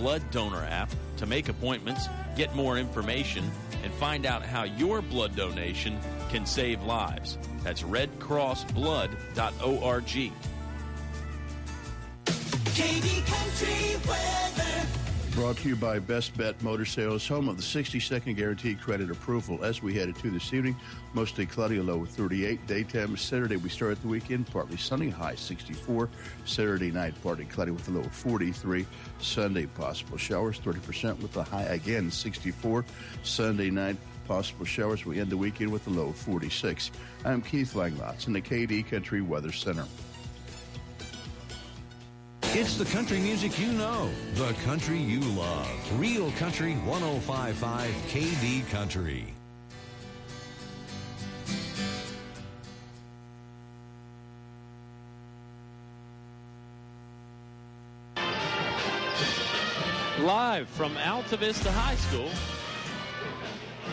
Blood Donor app to make appointments, get more information, and find out how your blood donation can save lives. That's redcrossblood.org. KD Country Weather. Brought to you by Best Bet Motor Sales, home of the 60-second guaranteed credit approval. As we headed to this evening, mostly cloudy, a low of 38. Daytime Saturday, we start the weekend partly sunny, high 64. Saturday night, partly cloudy with a low of 43. Sunday, possible showers, 30% with a high again 64. Sunday night, possible showers. We end the weekend with a low of 46. I'm Keith Langlots in the KD Country Weather Center. It's the country music you know, the country you love. Real Country 105.5 KD Country. Live from Altavista High School,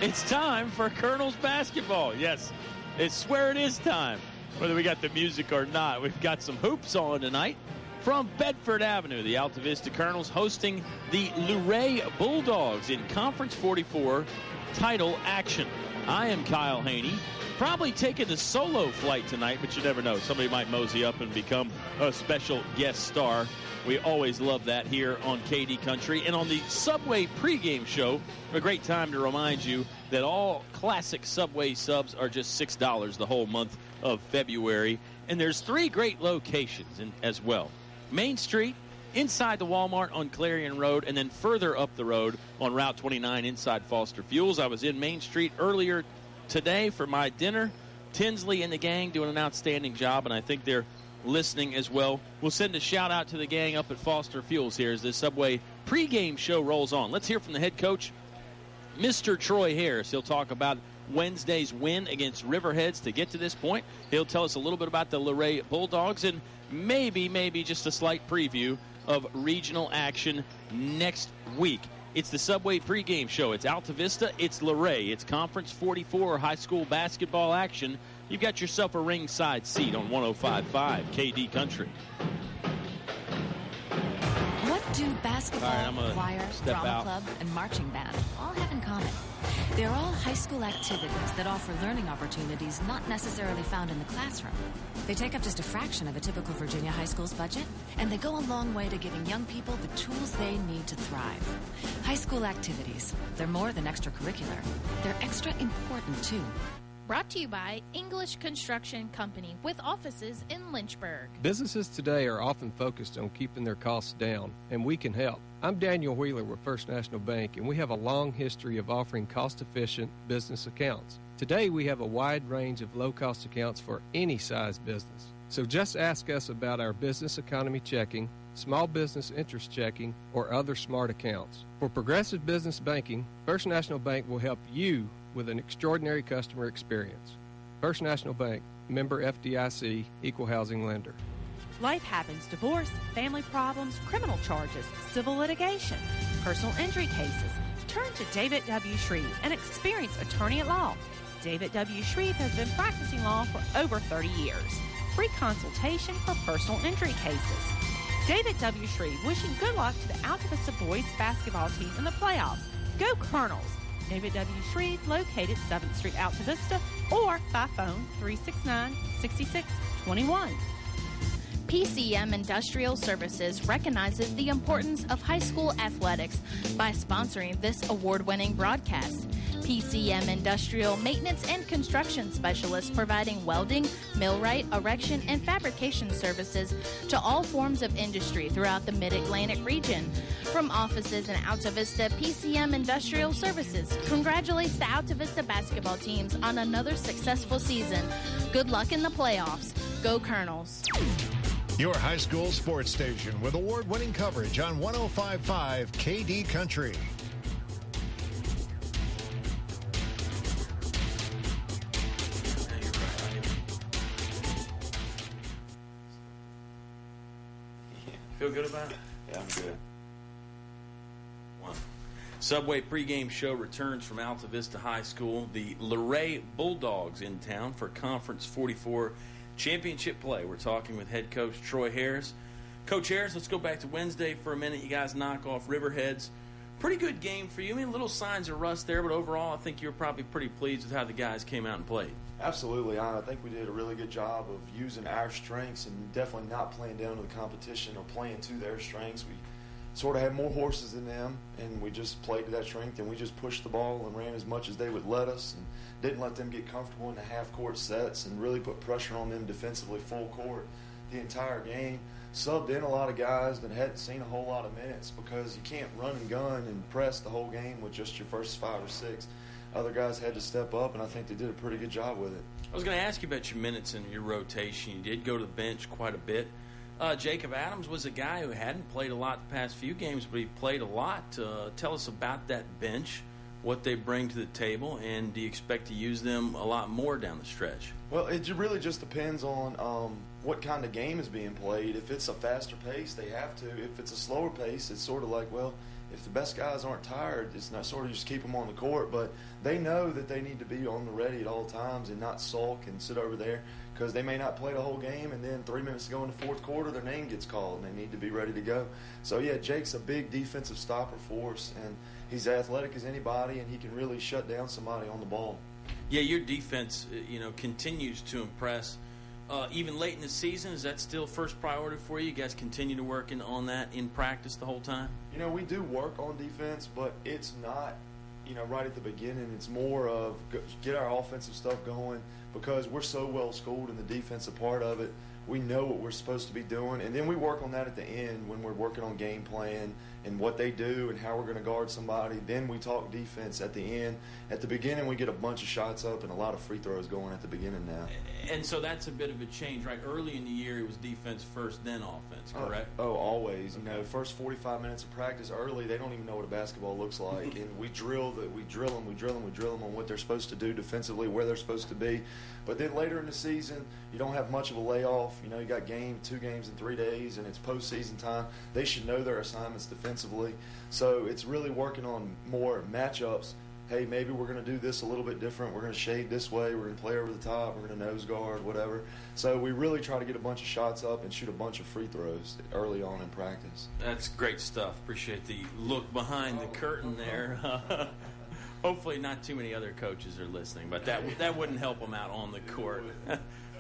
it's time for Colonels basketball. Yes, I swear it is time. Whether we got the music or not, we've got some hoops on tonight. From Bedford Avenue, the Altavista Colonels hosting the Luray Bulldogs in Conference 44 title action. I am Kyle Haney, probably taking the solo flight tonight, but you never know. Somebody might mosey up and become a special guest star. We always love that here on KD Country. And on the Subway pregame show, a great time to remind you that all classic Subway subs are just $6 the whole month of February. And there's 3 great locations as well. Main Street, inside the Walmart on Clarion Road, and then further up the road on Route 29 inside Foster Fuels. I was in Main Street earlier today for my dinner. Tinsley and the gang doing an outstanding job, and I think they're listening as well. We'll send a shout-out to the gang up at Foster Fuels here as this Subway pregame show rolls on. Let's hear from the head coach, Mr. Troy Harris. He'll talk about Wednesday's win against Riverheads to get to this point. He'll tell us a little bit about the Luray Bulldogs and maybe just a slight preview of regional action next week. It's the Subway pregame show. It's Altavista. It's Luray. It's Conference 44 high school basketball action. You've got yourself a ringside seat on 105.5 KD Country. What do basketball, choir, drama club, and marching band all have in common? They're all high school activities that offer learning opportunities not necessarily found in the classroom. They take up just a fraction of a typical Virginia high school's budget, and they go a long way to giving young people the tools they need to thrive. High school activities, they're more than extracurricular. They're extra important, too. Brought to you by English Construction Company with offices in Lynchburg. Businesses today are often focused on keeping their costs down, and we can help. I'm Daniel Wheeler with First National Bank, and we have a long history of offering cost-efficient business accounts. Today, we have a wide range of low-cost accounts for any size business. So just ask us about our business economy checking, small business interest checking, or other smart accounts. For progressive business banking, First National Bank will help you with an extraordinary customer experience. First National Bank, member FDIC, equal housing lender. Life happens: divorce, family problems, criminal charges, civil litigation, personal injury cases. Turn to David W. Shreve, an experienced attorney at law. David W. Shreve has been practicing law for over 30 years. Free consultation for personal injury cases. David W. Shreve wishing good luck to the Altavista boys basketball team in the playoffs. Go Colonels! David W. Shreve, located 7th Street, Altavista, or by phone 369-6621. PCM Industrial Services recognizes the importance of high school athletics by sponsoring this award-winning broadcast. PCM Industrial Maintenance and Construction Specialists providing welding, millwright, erection, and fabrication services to all forms of industry throughout the Mid-Atlantic region. From offices in Altavista, PCM Industrial Services congratulates the Altavista basketball teams on another successful season. Good luck in the playoffs. Go Colonels. Your high school sports station with award-winning coverage on 105.5 KD Country. Feel good about it? Yeah, I'm good. Subway pregame show returns from Altavista High School. The Luray Bulldogs in town for Conference 44 championship play. We're talking with head coach Troy Harris. Coach Harris, let's go back to Wednesday for a minute. You guys knock off Riverheads. Pretty good game for you. I mean, little signs of rust there, but overall I think you're probably pretty pleased with how the guys came out and played. Absolutely. I think we did a really good job of using our strengths and definitely not playing down to the competition or playing to their strengths. We sort of had more horses than them, and we just played to that strength, and we just pushed the ball and ran as much as they would let us and didn't let them get comfortable in the half-court sets and really put pressure on them defensively full court the entire game. Subbed in a lot of guys that hadn't seen a whole lot of minutes because you can't run and gun and press the whole game with just your first 5 or 6. Other guys had to step up, and I think they did a pretty good job with it. I was going to ask you about your minutes and your rotation. You did go to the bench quite a bit. Jacob Adams was a guy who hadn't played a lot the past few games, but he played a lot. Tell us about that bench, what they bring to the table, and do you expect to use them a lot more down the stretch? Well, it really just depends on what kind of game is being played. If it's a faster pace, they have to. If it's a slower pace, it's sort of like, well, if the best guys aren't tired, it's not sort of just keep them on the court. But they know that they need to be on the ready at all times and not sulk and sit over there because they may not play the whole game, and then 3 minutes to go in the fourth quarter, their name gets called, and they need to be ready to go. So, yeah, Jake's a big defensive stopper for us, and he's athletic as anybody, and he can really shut down somebody on the ball. Yeah, your defense, continues to impress. Even late in the season, is that still first priority for you? You guys continue to work on that in practice the whole time? We do work on defense, but it's not, right at the beginning. It's more of get our offensive stuff going because we're so well schooled in the defensive part of it. We know what we're supposed to be doing, and then we work on that at the end when we're working on game plan and what they do and how we're going to guard somebody. Then we talk defense at the end. At the beginning, we get a bunch of shots up and a lot of free throws going at the beginning now. And so that's a bit of a change, right? Early in the year, it was defense first, then offense, correct? Always. First 45 minutes of practice early, they don't even know what a basketball looks like, and we drill them on what they're supposed to do defensively, where they're supposed to be. But then later in the season, you don't have much of a layoff. You got 2 games in 3 days, and it's postseason time. They should know their assignments defensively. So it's really working on more matchups. Hey, maybe we're going to do this a little bit different. We're going to shade this way. We're going to play over the top. We're going to nose guard, whatever. So we really try to get a bunch of shots up and shoot a bunch of free throws early on in practice. That's great stuff. Appreciate the look behind the curtain there. Hopefully not too many other coaches are listening, but that wouldn't help them out on the court.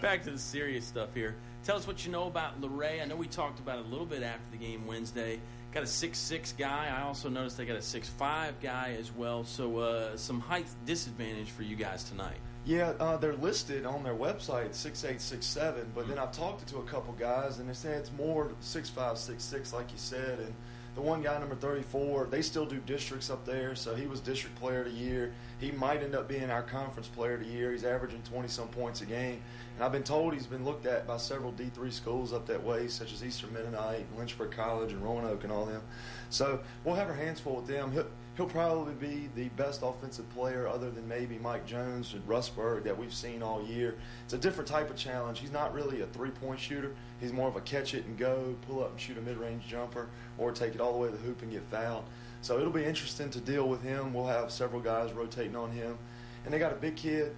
Back to the serious stuff here. Tell us what you know about Luray. I know we talked about it a little bit after the game Wednesday. Got a 6'6" guy. I also noticed they got a 6'5" guy as well. So some height disadvantage for you guys tonight. Yeah, they're listed on their website 6'8", 6'7", but then I've talked to a couple guys, and they say it's more 6'5", 6'6", like you said. And the one guy, number 34, they still do districts up there, so he was district player of the year. He might end up being our conference player of the year. He's averaging 20-some points a game. And I've been told he's been looked at by several D3 schools up that way, such as Eastern Mennonite, Lynchburg College, and Roanoke and all them. So we'll have our hands full with them. He'll probably be the best offensive player other than maybe Mike Jones and Russberg that we've seen all year. It's a different type of challenge. He's not really a three-point shooter. He's more of a catch it and go, pull up and shoot a mid-range jumper, or take it all the way to the hoop and get fouled. So it'll be interesting to deal with him. We'll have several guys rotating on him. And they got a big kid,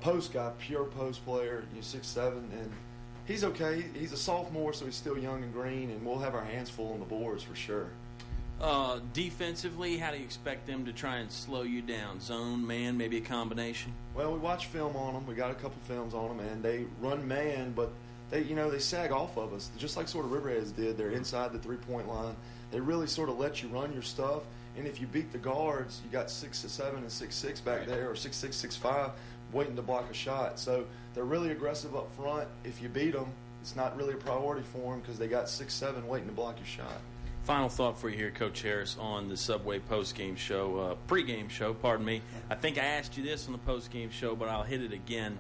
post guy, pure post player, 6'7", and he's okay. He's a sophomore, so he's still young and green, and we'll have our hands full on the boards for sure. Defensively, how do you expect them to try and slow you down? Zone, man, maybe a combination? Well, we watch film on them. We got a couple films on them, and they run man, but they sag off of us, just like sort of Riverheads did. They're inside the three-point line. They really sort of let you run your stuff, and if you beat the guards, you got 6'7" and 6'6" back there, or 6'6", 6'5", waiting to block a shot. So they're really aggressive up front. If you beat them, it's not really a priority for them because they got 6'7" waiting to block your shot. Final thought for you here, Coach Harris, on the Subway postgame show, pregame show, pardon me. I think I asked you this on the postgame show, but I'll hit it again.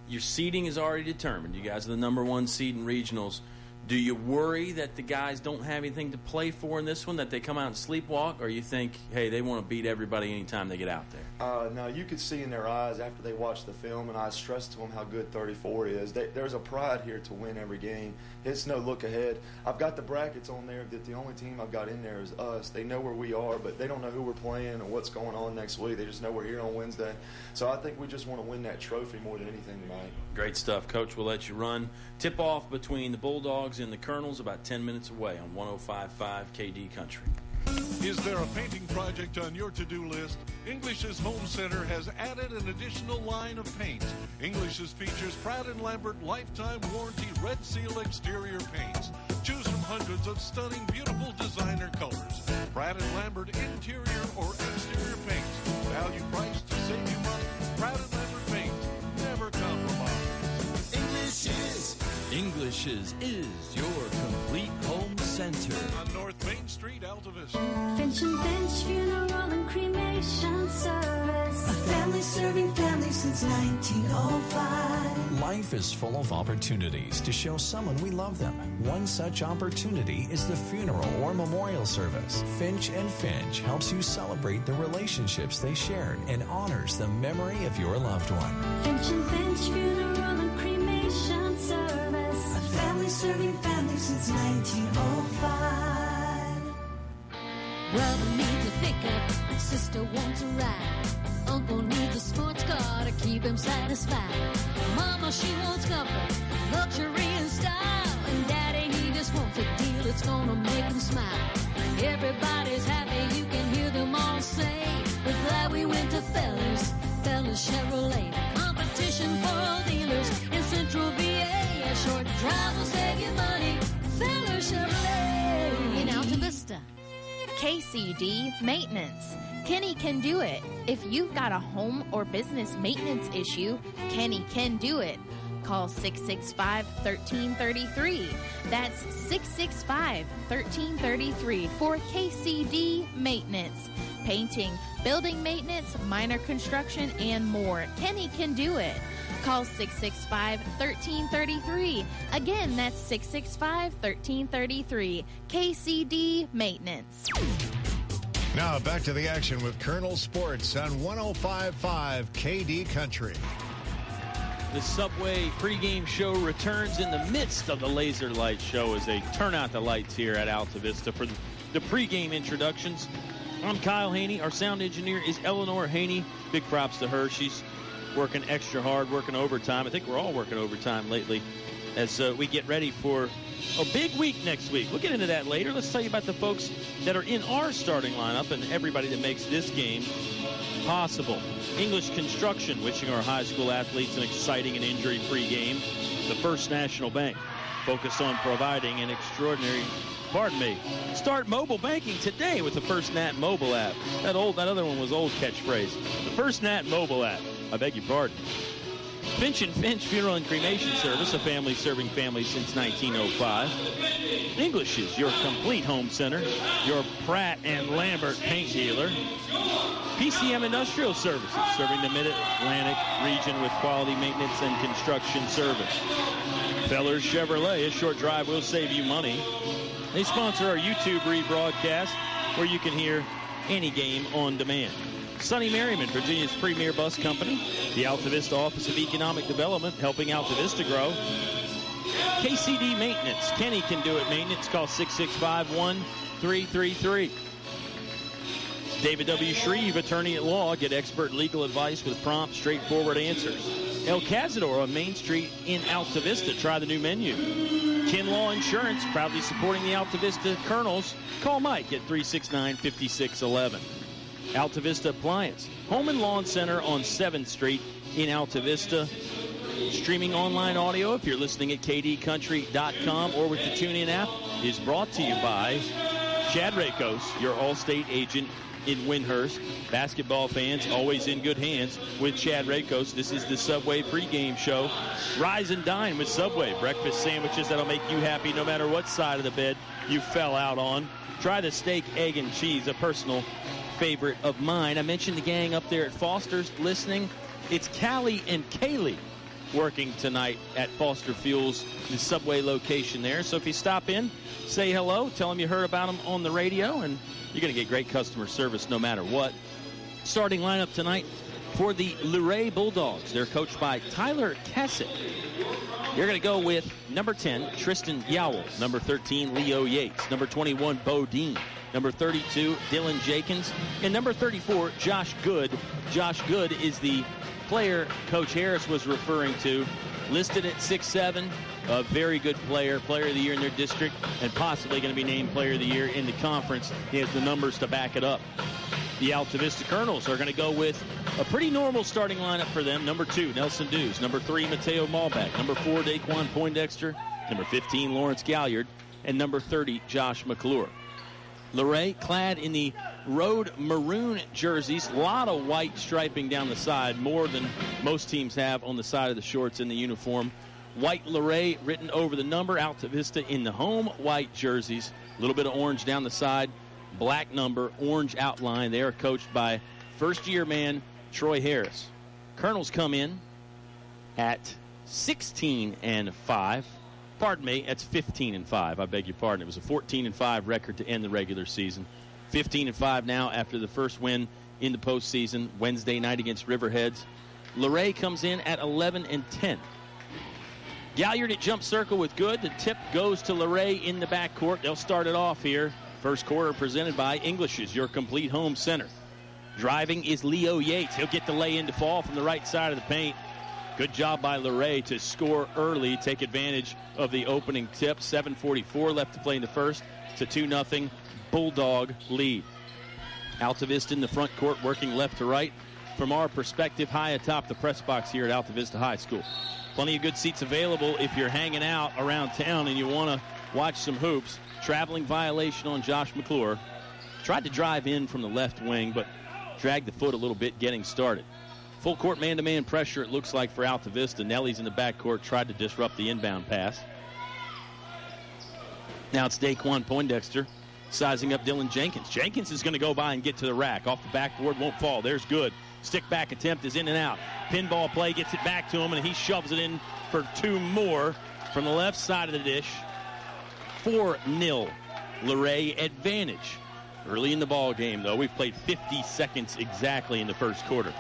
Your seeding is already determined. You guys are the number 1 seed in regionals. Do you worry that the guys don't have anything to play for in this one, that they come out and sleepwalk, or you think, hey, they want to beat everybody anytime they get out there? No, you could see in their eyes after they watched the film, and I stressed to them how good 34 is. There's a pride here to win every game. It's no look ahead. I've got the brackets on there that the only team I've got in there is us. They know where we are, but they don't know who we're playing or what's going on next week. They just know we're here on Wednesday. So I think we just want to win that trophy more than anything tonight. Great stuff, Coach. We'll let you run. Tip-off between the Bulldogs and the Colonels about 10 minutes away on 105.5 KD Country. Is there a painting project on your to-do list? English's Home Center has added an additional line of paints. English's features Pratt & Lambert Lifetime Warranty Red Seal exterior paints. Choose from hundreds of stunning, beautiful designer colors. Pratt & Lambert interior or exterior paints. Value price to save you money. Pratt & Lambert paints. Never compromise. English's is your complete home center. On North Main Street, Altavista. Finch and Finch Funeral and Cremation Service. A family serving families since 1905. Life is full of opportunities to show someone we love them. One such opportunity is the funeral or memorial service. Finch and Finch helps you celebrate the relationships they shared and honors the memory of your loved one. Finch and Finch Funeral and Cremation Service. A family serving families since 1905. Brother needs a pickup, sister wants a ride. Uncle needs a sports car to keep him satisfied. Mama, she wants comfort, luxury and style. And Daddy, he just wants a deal that's gonna make him smile. Everybody's happy, you can hear them all say, we're glad we went to Fellers Chevrolet. Competition for all dealers in Central VA. A short drive will save you money. Fellers Chevrolet In Altavista. KCD Maintenance. Kenny can do it. If you've got a home or business maintenance issue, Kenny can do it. Call 665-1333. That's 665-1333 for KCD Maintenance. Painting, building maintenance, minor construction, and more. Kenny can do it. Call 665-1333. Again, that's 665-1333. KCD Maintenance. Now back to the action with Colonel Sports on 105.5 KD Country. The Subway pregame show returns in the midst of the Laser Light Show as they turn out the lights here at Altavista for the pregame introductions. I'm Kyle Haney. Our sound engineer is Eleanor Haney. Big props to her. She's working extra hard, working overtime. I think we're all working overtime lately as we get ready for a big week next week. We'll get into that later. Let's tell you about the folks that are in our starting lineup and everybody that makes this game possible. English Construction, wishing our high school athletes an exciting and injury-free game. The First National Bank, focused on providing an extraordinary, start mobile banking today with the First Nat mobile app. That other one was old catchphrase. The First Nat mobile app. I beg your pardon. Finch and Finch Funeral and Cremation Service, a family serving families since 1905. English's, your complete home center. Your Pratt & Lambert paint dealer. PCM Industrial Services, serving the Mid-Atlantic region with quality maintenance and construction service. Fellers Chevrolet, a short drive will save you money. They sponsor our YouTube rebroadcast, where you can hear any game on demand. Sunny Merriman, Virginia's premier bus company. The Altavista Office of Economic Development, helping Altavista grow. KCD Maintenance. Kenny can do it. Maintenance. Call 665-1333. David W. Shreve, attorney at law. Get expert legal advice with prompt, straightforward answers. El Cazador on Main Street in Altavista. Try the new menu. Kinlaw Insurance, proudly supporting the Altavista Colonels. Call Mike at 369-5611. Altavista Appliance, Home and Lawn Center on 7th Street in Altavista. Streaming online audio, if you're listening at kdcountry.com or with the TuneIn app, is brought to you by Chad Rakos, your Allstate agent in Windhurst. Basketball fans, always in good hands with Chad Rakos. This is the Subway pregame show. Rise and dine with Subway. Breakfast sandwiches that'll make you happy no matter what side of the bed you fell out on. Try the steak, egg, and cheese, a personal favorite of mine. I mentioned the gang up there at Foster's listening. It's Callie and Kaylee working tonight at Foster Fuels, the Subway location there. So if you stop in, say hello, tell them you heard about them on the radio, and you're going to get great customer service no matter what. Starting lineup tonight for the Luray Bulldogs. They're coached by Tyler Kessick. You're going to go with number 10, Tristan Yowell. Number 13, Leo Yates. Number 21, Bo Dean. Number 32, Dylan Jenkins. And number 34, Josh Good. Josh Good is the player Coach Harris was referring to, listed at 6'7", a very good player of the year in their district, and possibly going to be named player of the year in the conference. He has the numbers to back it up. The Altavista Colonels are going to go with a pretty normal starting lineup for them. Number 2, Nelson Dews. Number 3, Mateo Malbeck. Number 4, Daquan Poindexter. Number 15, Lawrence Galliard. And number 30, Josh McClure. Luray clad in the road maroon jerseys. A lot of white striping down the side, more than most teams have on the side of the shorts in the uniform. White Luray written over the number. Altavista in the home white jerseys. A little bit of orange down the side. Black number, orange outline. They are coached by first-year man Troy Harris. Colonels come in at 16-5. Pardon me, that's 15-5. I beg your pardon. It was a 14-5 record to end the regular season. 15-5 now after the first win in the postseason Wednesday night against Riverheads. Luray comes in at 11-10. Galliard at jump circle with good. The tip goes to Luray in the backcourt. They'll start it off here. First quarter presented by English's, your complete home center. Driving is Leo Yates. He'll get the lay-in to fall from the right side of the paint. Good job by Luray to score early, take advantage of the opening tip. 7:44 left to play in the first. It's a 2-0 Bulldog lead. Altavista in the front court working left to right. From our perspective, high atop the press box here at Altavista High School. Plenty of good seats available if you're hanging out around town and you want to watch some hoops. Traveling violation on Josh McClure. Tried to drive in from the left wing, but dragged the foot a little bit getting started. Full court man-to-man pressure, it looks like, for Altavista. Nelly's in the backcourt, tried to disrupt the inbound pass. Now it's Daquan Poindexter sizing up Dylan Jenkins. Jenkins is going to go by and get to the rack. Off the backboard, won't fall. There's good. Stick back attempt is in and out. Pinball play gets it back to him, and he shoves it in for 2 more from the left side of the dish. 4-0 Luray advantage. Early in the ball game, though, we've played 50 seconds exactly in the first quarter.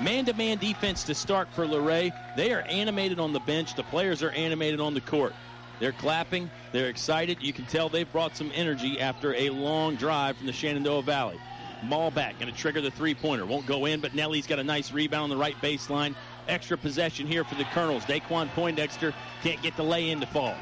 Man-to-man defense to start for Luray. They are animated on the bench. The players are animated on the court. They're clapping. They're excited. You can tell they've brought some energy after a long drive from the Shenandoah Valley. Malbeck going to trigger the three-pointer. Won't go in, but Nelly's got a nice rebound on the right baseline. Extra possession here for the Colonels. Daquan Poindexter can't get the lay-in to fall.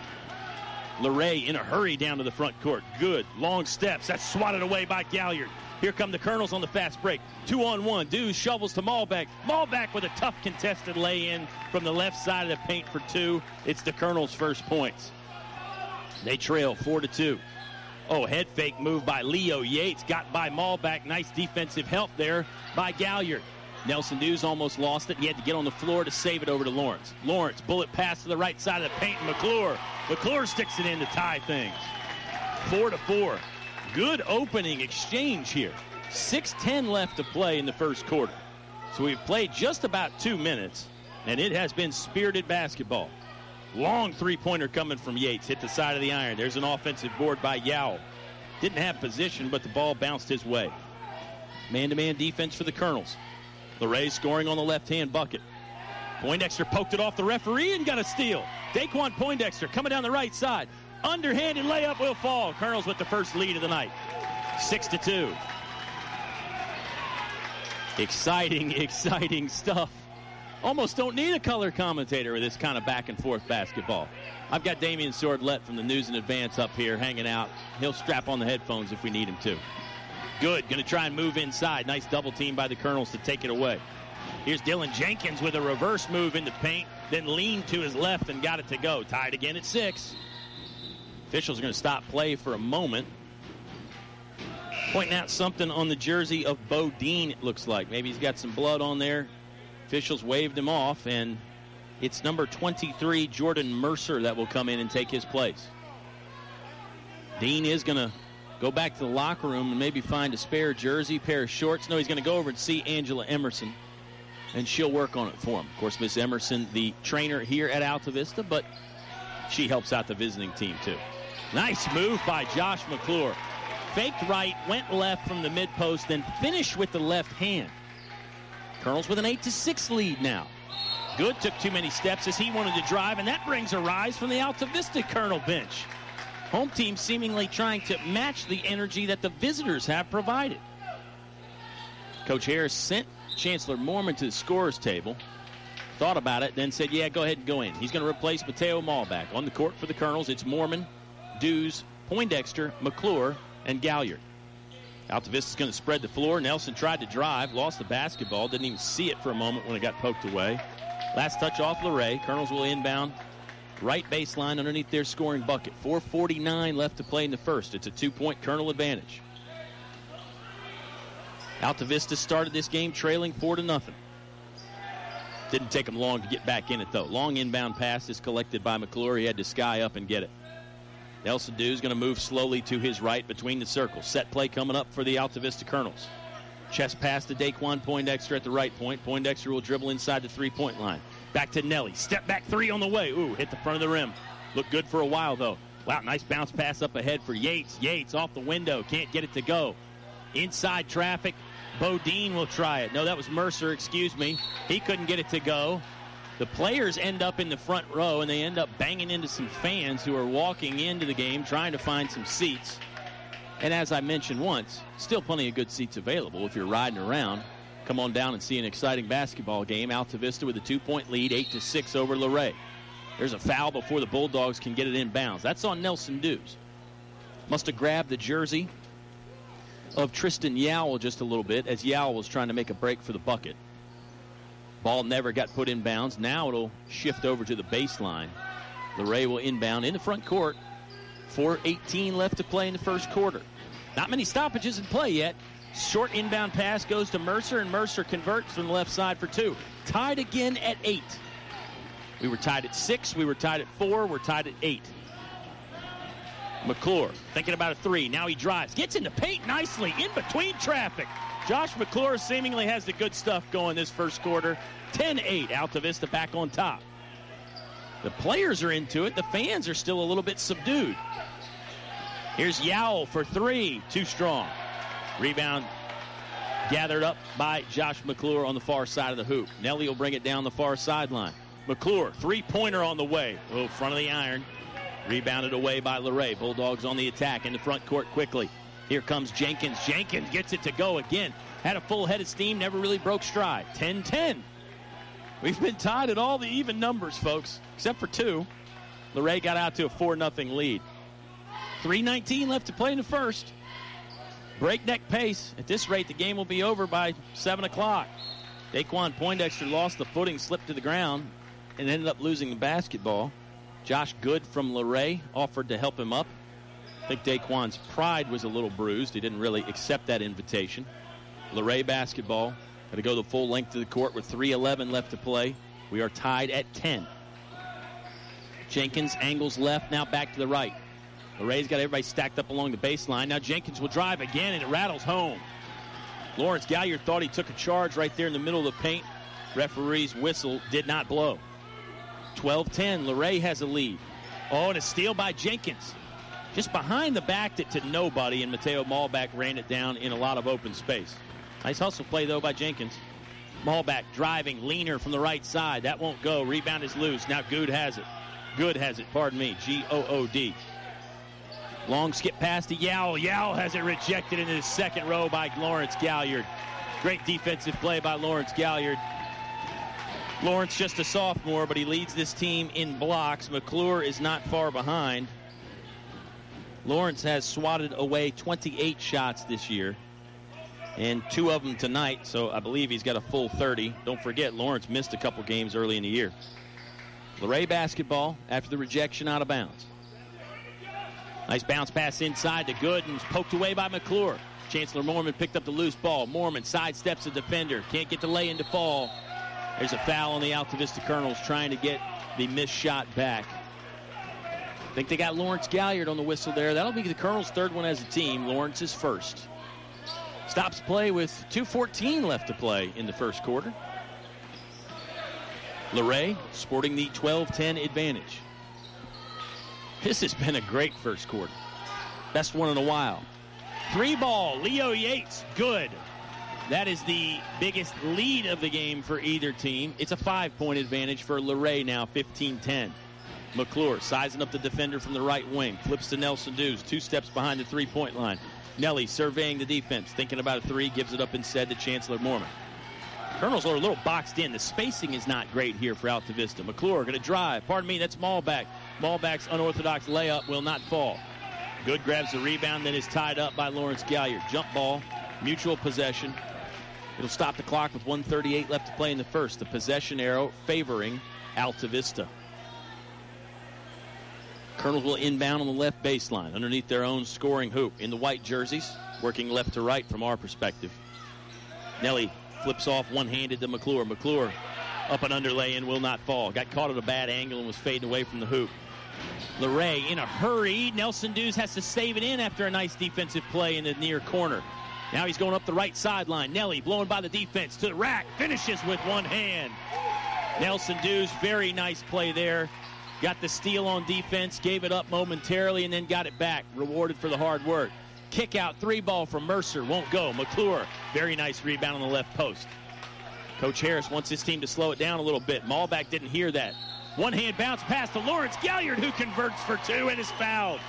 Luray in a hurry down to the front court. Good. Long steps. That's swatted away by Galliard. Here come the Colonels on the fast break. 2-on-1. Dews shovels to Malbeck. Malbeck with a tough contested lay-in from the left side of the paint for 2. It's the Colonels' first points. They trail 4-2. Oh, head fake move by Leo Yates. Got by Malbeck. Nice defensive help there by Galliard. Nelson Dews almost lost it. He had to get on the floor to save it over to Lawrence. Lawrence, bullet pass to the right side of the paint. McClure. McClure sticks it in to tie things. 4-4. Good opening exchange here. 6:10 left to play in the first quarter. So we've played just about 2 minutes, and it has been spirited basketball. Long three-pointer coming from Yates. Hit the side of the iron. There's an offensive board by Yowell. Didn't have position, but the ball bounced his way. Man-to-man defense for the Colonels. Luray scoring on the left-hand bucket. Poindexter poked it off the referee and got a steal. Daquan Poindexter coming down the right side. Underhanded layup will fall. Colonels with the first lead of the night. 6-2. Exciting, exciting stuff. Almost don't need a color commentator with this kind of back-and-forth basketball. I've got Damian Swordlett from the News in Advance up here hanging out. He'll strap on the headphones if we need him to. Good. Going to try and move inside. Nice double team by the Colonels to take it away. Here's Dylan Jenkins with a reverse move in the paint, then leaned to his left and got it to go. Tied again at 6. Officials are going to stop play for a moment. Pointing out something on the jersey of Bo Dean, it looks like. Maybe he's got some blood on there. Officials waved him off, and it's number 23, Jordan Mercer, that will come in and take his place. Dean is going to go back to the locker room and maybe find a spare jersey, pair of shorts. No, he's going to go over and see Angela Emerson, and she'll work on it for him. Of course, Miss Emerson, the trainer here at Altavista, but she helps out the visiting team, too. Nice move by Josh McClure. Faked right, went left from the mid-post, then finished with the left hand. Colonels with an 8-6 lead now. Good took too many steps as he wanted to drive, and that brings a rise from the Altavista Colonel bench. Home team seemingly trying to match the energy that the visitors have provided. Coach Harris sent Chancellor Mormon to the scorer's table. thought about it, then said, yeah, go ahead and go in. He's going to replace Mateo Malback. On the court for the Colonels, it's Mormon, Dews, Poindexter, McClure, and Galliard. Altavista's going to spread the floor. Nelson tried to drive, lost the basketball, didn't even see it for a moment when it got poked away. Last touch off Luray. Colonels will inbound right baseline underneath their scoring bucket. 4:49 left to play in the first. It's a 2-point Colonel advantage. Altavista started this game trailing 4-0. Didn't take him long to get back in it, though. Long inbound pass is collected by McClure. He had to sky up and get it. Nelson Dews going to move slowly to his right between the circles. Set play coming up for the Altavista Colonels. Chest pass to Daquan Poindexter at the right point. Poindexter will dribble inside the three-point line. Back to Nelly. Step back three on the way. Ooh, hit the front of the rim. Looked good for a while, though. Wow, nice bounce pass up ahead for Yates. Yates off the window. Can't get it to go. Inside traffic. Bodine will try it. No, that was Mercer, excuse me. He couldn't get it to go. The players end up in the front row, and they end up banging into some fans who are walking into the game trying to find some seats. And as I mentioned once, still plenty of good seats available if you're riding around. Come on down and see an exciting basketball game. Altavista with a 2-point lead, 8-6 over Luray. There's a foul before the Bulldogs can get it in bounds. That's on Nelson Dews. Must have grabbed the jersey of Tristan Yowell just a little bit as Yowell was trying to make a break for the bucket. Ball never got put in bounds. Now it'll shift over to the baseline. Luray will inbound in the front court. 4:18 left to play in the first quarter. Not many stoppages in play yet. Short inbound pass goes to Mercer, and Mercer converts from the left side for two. Tied again at 8. We were tied at 6. We were tied at 4. We're tied at 8. McClure thinking about a three. Now he drives. Gets in the paint nicely in between traffic. Josh McClure seemingly has the good stuff going this first quarter. 10-8. Altavista back on top. The players are into it. The fans are still a little bit subdued. Here's Yowell for three. Too strong. Rebound gathered up by Josh McClure on the far side of the hoop. Nelly will bring it down the far sideline. McClure, three-pointer on the way. Oh, front of the iron. Rebounded away by Luray. Bulldogs on the attack in the front court quickly. Here comes Jenkins. Jenkins gets it to go again. Had a full head of steam, never really broke stride. 10-10. We've been tied at all the even numbers, folks, except for 2. Luray got out to a 4-0 lead. 3:19 left to play in the first. Breakneck pace. At this rate, the game will be over by 7 o'clock. Daquan Poindexter lost the footing, slipped to the ground, and ended up losing the basketball. Josh Good from Luray offered to help him up. I think Daquan's pride was a little bruised. He didn't really accept that invitation. Luray basketball. Got to go the full length of the court with 3:11 left to play. We are tied at 10. Jenkins angles left, now back to the right. Luray's got everybody stacked up along the baseline. Now Jenkins will drive again, and it rattles home. Lawrence Galliard thought he took a charge right there in the middle of the paint. Referee's whistle did not blow. 12-10, Luray has a lead. Oh, and a steal by Jenkins. Just behind the back to nobody, and Mateo Malback ran it down in a lot of open space. Nice hustle play, though, by Jenkins. Malback driving, leaner from the right side. That won't go. Rebound is loose. Now Good has it. Good has it, pardon me, G-O-O-D. Long skip pass to Yowell. Yowell has it rejected into the second row by Lawrence Galliard. Great defensive play by Lawrence Galliard. Lawrence just a sophomore, but he leads this team in blocks. McClure is not far behind. Lawrence has swatted away 28 shots this year, and 2 of them tonight, so I believe he's got a full 30. Don't forget, Lawrence missed a couple games early in the year. Luray basketball after the rejection out of bounds. Nice bounce pass inside to Good and poked away by McClure. Chancellor Mormon picked up the loose ball. Mormon sidesteps the defender. Can't get the lay-in to fall. There's a foul on the Altavista Colonels trying to get the missed shot back. I think they got Lawrence Galliard on the whistle there. That'll be the Colonels' third one as a team. Lawrence is first. Stops play with 2:14 left to play in the first quarter. Luray sporting the 12-10 advantage. This has been a great first quarter. Best one in a while. 3-ball, Leo Yates, good. That is the biggest lead of the game for either team. It's a 5-point advantage for Luray now, 15-10. McClure sizing up the defender from the right wing. Flips to Nelson Dews, 2 steps behind the 3-point line. Nelly surveying the defense, thinking about a 3, gives it up instead to Chancellor Mormon. Colonels are a little boxed in. The spacing is not great here for Altavista. McClure going to drive. Pardon me, that's Malback. Malback's unorthodox layup will not fall. Good grabs the rebound, then is tied up by Lawrence Galliard. Jump ball, mutual possession. It'll stop the clock with 1:38 left to play in the first. The possession arrow favoring Altavista. Colonels will inbound on the left baseline underneath their own scoring hoop in the white jerseys, working left to right from our perspective. Nelly flips off one-handed to McClure. McClure up and under lay-in will not fall. Got caught at a bad angle and was fading away from the hoop. Luray in a hurry. Nelson Dews has to save it in after a nice defensive play in the near corner. Now he's going up the right sideline. Nelly blowing by the defense to the rack. Finishes with one hand. Nelson Dews, very nice play there. Got the steal on defense, gave it up momentarily, and then got it back. Rewarded for the hard work. Kick out three ball from Mercer. Won't go. McClure, very nice rebound on the left post. Coach Harris wants his team to slow it down a little bit. Malback didn't hear that. One hand bounce pass to Lawrence Galliard, who converts for two and is fouled.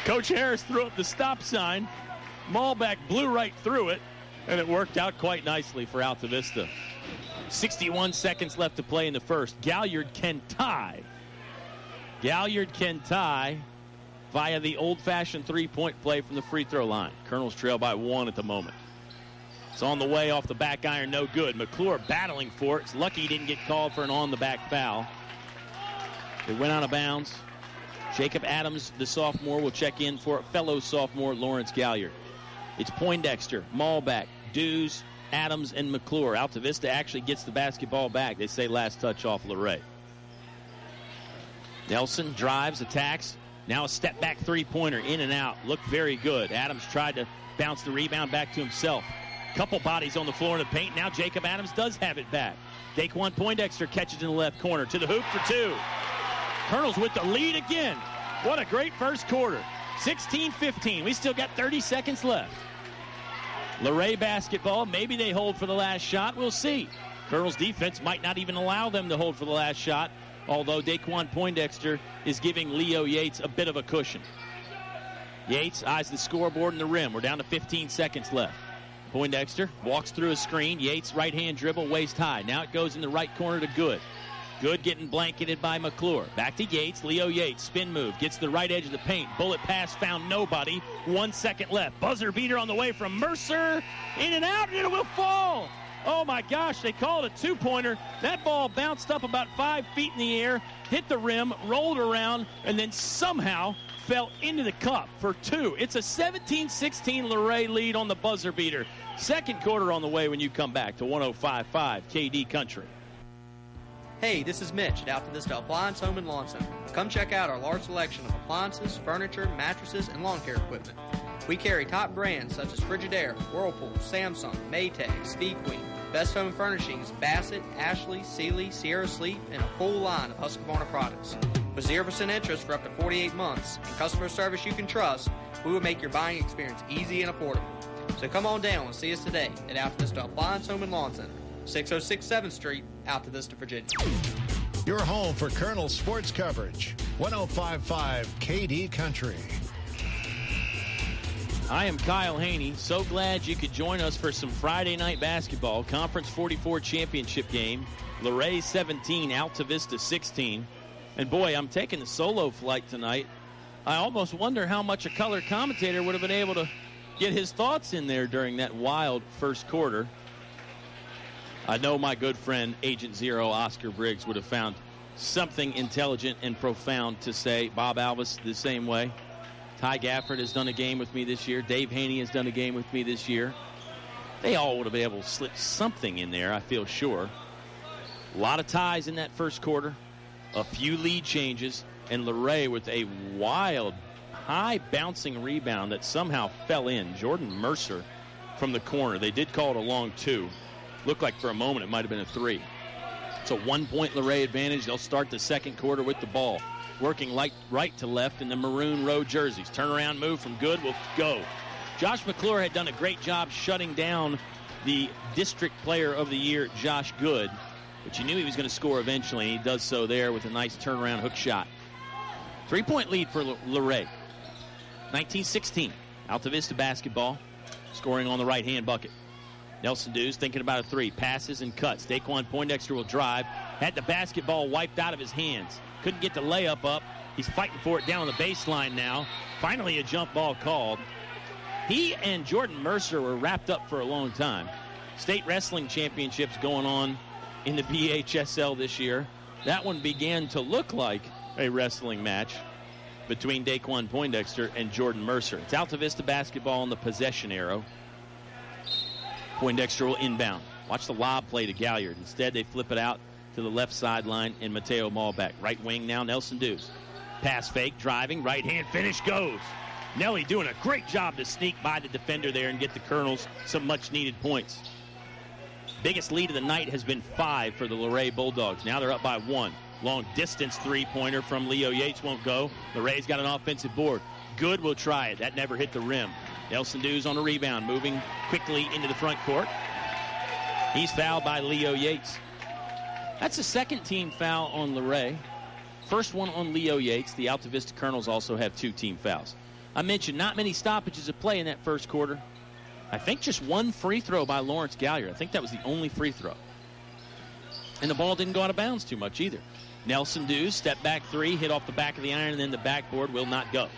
Coach Harris threw up the stop sign. Malback blew right through it, and it worked out quite nicely for Altavista. 61 seconds left to play in the first. Galliard can tie. Galliard can tie via the old-fashioned three-point play from the free throw line. Colonels trail by one at the moment. It's on the way off the back iron, no good. McClure battling for it. It's lucky he didn't get called for an on-the-back foul. It went out of bounds. Jacob Adams, the sophomore, will check in for fellow sophomore Lawrence Galliard. It's Poindexter, Malback, Dews, Adams, and McClure. Altavista actually gets the basketball back. They say last touch off Luray. Nelson drives, attacks. Now a step-back three-pointer, in and out. Looked very good. Adams tried to bounce the rebound back to himself. Couple bodies on the floor in the paint. Now Jacob Adams does have it back. Daquan Poindexter catches in the left corner. To the hoop for two. Colonels with the lead again. What a great first quarter. 16-15. We still got 30 seconds left. Luray basketball. Maybe they hold for the last shot. We'll see. Colonels defense might not even allow them to hold for the last shot, although Daquan Poindexter is giving Leo Yates a bit of a cushion. Yates eyes the scoreboard and the rim. We're down to 15 seconds left. Poindexter walks through a screen. Yates right-hand dribble, waist high. Now it goes in the right corner to Good. Good getting blanketed by McClure. Back to Yates. Leo Yates, spin move. Gets the right edge of the paint. Bullet pass found nobody. 1 second left. Buzzer beater on the way from Mercer. In and out, and it will fall. Oh, my gosh, they called a two-pointer. That ball bounced up about 5 feet in the air, hit the rim, rolled around, and then somehow fell into the cup for two. It's a 17-16 Luray lead on the buzzer beater. Second quarter on the way when you come back to 105.5 KD Country. Hey, this is Mitch at Altavista Appliance Home and Lawn Center. Come check out our large selection of appliances, furniture, mattresses, and lawn care equipment. We carry top brands such as Frigidaire, Whirlpool, Samsung, Maytag, Speed Queen, Best Home Furnishings, Bassett, Ashley, Sealy, Sierra Sleep, and a full line of Husqvarna products. With 0% interest for up to 48 months and customer service you can trust, we will make your buying experience easy and affordable. So come on down and see us today at Altavista Appliance Home and Lawn Center, 606 7th Street, Altavista, Virginia. Your home for Colonel sports coverage, 105.5 KD Country. I am Kyle Haney. So glad you could join us for some Friday night basketball. Conference 44 championship game. Luray 17, Altavista 16. And boy, I'm taking the solo flight tonight. I almost wonder how much a color commentator would have been able to get his thoughts in there during that wild first quarter. I know my good friend, Agent Zero Oscar Briggs, would have found something intelligent and profound to say. Bob Alvis the same way. Ty Gafford has done a game with me this year. Dave Haney has done a game with me this year. They all would have been able to slip something in there, I feel sure. A lot of ties in that first quarter. A few lead changes. And Luray with a wild, high-bouncing rebound that somehow fell in. Jordan Mercer from the corner. They did call it a long two. Looked like for a moment it might have been a three. It's a one-point Luray advantage. They'll start the second quarter with the ball. Working right to left in the maroon road jerseys. Turnaround move from Good will go. Josh McClure had done a great job shutting down the district player of the year, Josh Good. But you knew he was going to score eventually. He does so there with a nice turnaround hook shot. 3-point lead for Luray. 19-16. Altavista basketball. Scoring on the right-hand bucket. Nelson Dews thinking about a three. Passes and cuts. Daquan Poindexter will drive. Had the basketball wiped out of his hands. Couldn't get the layup up. He's fighting for it down on the baseline now. Finally a jump ball called. He and Jordan Mercer were wrapped up for a long time. State wrestling championships going on in the BHSL this year. That one began to look like a wrestling match between Daquan Poindexter and Jordan Mercer. It's Altavista basketball on the possession arrow. Poindexter will inbound. Watch the lob play to Galliard. Instead, they flip it out to the left sideline, and Mateo Malback. Right wing now, Nelson Dews. Pass fake, driving, right hand finish goes. Nelly doing a great job to sneak by the defender there and get the Colonels some much-needed points. Biggest lead of the night has been 5 for the Luray Bulldogs. Now they're up by 1. Long distance three-pointer from Leo Yates won't go. Luray's got an offensive board. Good will try it. That never hit the rim. Nelson Dews on a rebound, moving quickly into the front court. He's fouled by Leo Yates. That's a second-team foul on Luray. First one on Leo Yates. The Altavista Colonels also have 2 team fouls. I mentioned not many stoppages of play in that first quarter. I think just 1 free throw by Lawrence Galliard. I think that was the only free throw. And the ball didn't go out of bounds too much either. Nelson Dews, step back 3, hit off the back of the iron, and then the backboard will not go.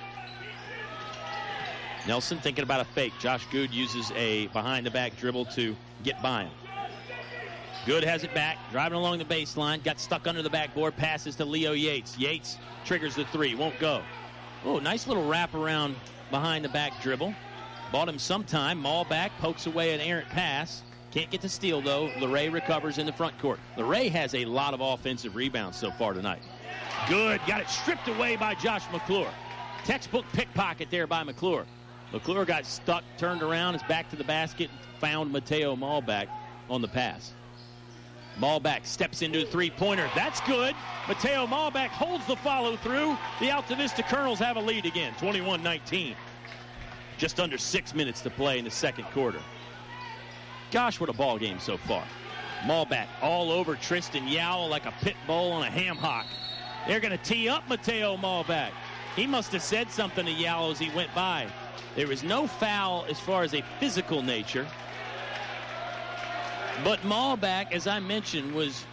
Nelson thinking about a fake. Josh Good uses a behind-the-back dribble to get by him. Good has it back, driving along the baseline, got stuck under the backboard, passes to Leo Yates. Yates triggers the 3, won't go. Oh, nice little wraparound behind-the-back dribble. Bought him some time. Malback pokes away an errant pass. Can't get the steal, though. Luray recovers in the front court. Luray has a lot of offensive rebounds so far tonight. Good. Got it stripped away by Josh McClure. Textbook pickpocket there by McClure. McClure got stuck, turned around, is back to the basket, found Mateo Malback on the pass. Malback steps into a three-pointer. That's good. Mateo Malback holds the follow-through. The Altavista Colonels have a lead again, 21-19. Just under 6 minutes to play in the second quarter. Gosh, what a ball game so far. Malback all over Tristan Yowell like a pit bull on a ham hock. They're going to tee up Mateo Malback. He must have said something to Yowell as he went by. There was no foul as far as a physical nature. But Malback, as I mentioned, was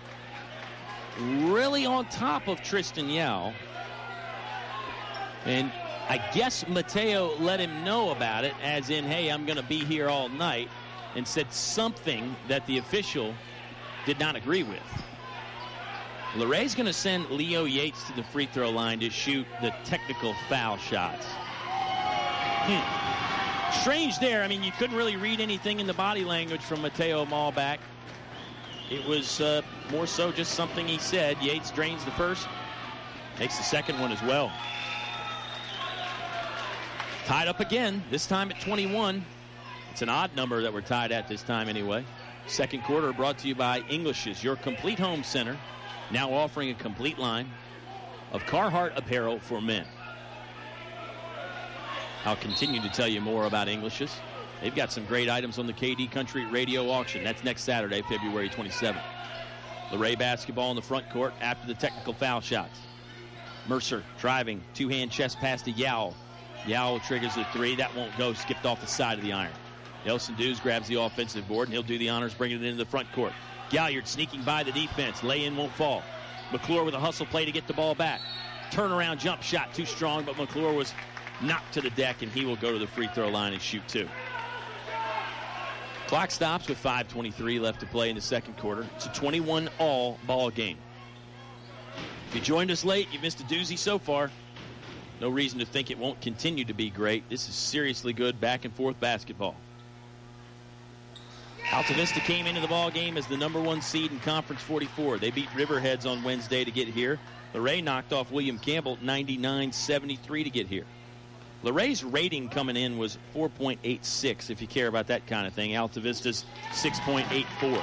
really on top of Tristan Yowell. And I guess Mateo let him know about it, as in, hey, I'm going to be here all night, and said something that the official did not agree with. Luray's going to send Leo Yates to the free throw line to shoot the technical foul shots. Strange there. I mean, you couldn't really read anything in the body language from Mateo Malback. It was more so just something he said. Yates drains the first, makes the second one as well. Tied up again, this time at 21. It's an odd number that we're tied at this time anyway. Second quarter brought to you by English's, your complete home center, now offering a complete line of Carhartt apparel for men. I'll continue to tell you more about English's. They've got some great items on the KD Country Radio auction. That's next Saturday, February 27th. Luray basketball in the front court after the technical foul shots. Mercer driving, two-hand chest pass to Yowell. Yowell triggers the 3. That won't go, skipped off the side of the iron. Nelson Dews grabs the offensive board, and he'll do the honors bringing it into the front court. Galliard sneaking by the defense. Lay-in won't fall. McClure with a hustle play to get the ball back. Turnaround jump shot too strong, but McClure was knocked to the deck, and he will go to the free throw line and shoot 2. Clock stops with 5:23 left to play in the second quarter. It's a 21-all ball game. If you joined us late, you missed a doozy so far. No reason to think it won't continue to be great. This is seriously good back-and-forth basketball. Altavista came into the ball game as the number 1 seed in Conference 44. They beat Riverheads on Wednesday to get here. Luray knocked off William Campbell 99-73 to get here. Luray's rating coming in was 4.86, if you care about that kind of thing. Altavista's 6.84.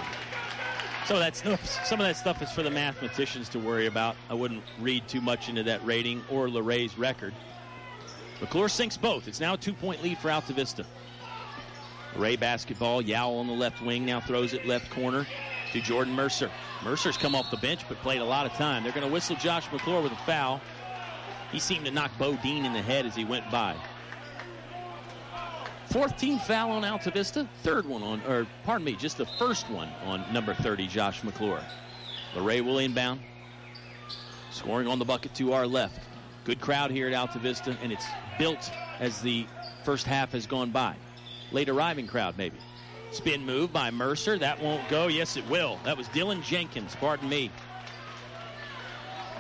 So some of that stuff is for the mathematicians to worry about. I wouldn't read too much into that rating or Luray's record. McClure sinks both. It's now a 2-point lead for Altavista. Luray basketball. Yowell on the left wing now throws it left corner to Jordan Mercer. Mercer's come off the bench but played a lot of time. They're going to whistle Josh McClure with a foul. He seemed to knock Bo Dean in the head as he went by. Fourth team foul on Altavista. Just the first one on number 30, Josh McClure. Luray will inbound. Scoring on the bucket to our left. Good crowd here at Altavista, and it's built as the first half has gone by. Late arriving crowd, maybe. Spin move by Mercer. That won't go. Yes, it will. That was Dylan Jenkins. Pardon me.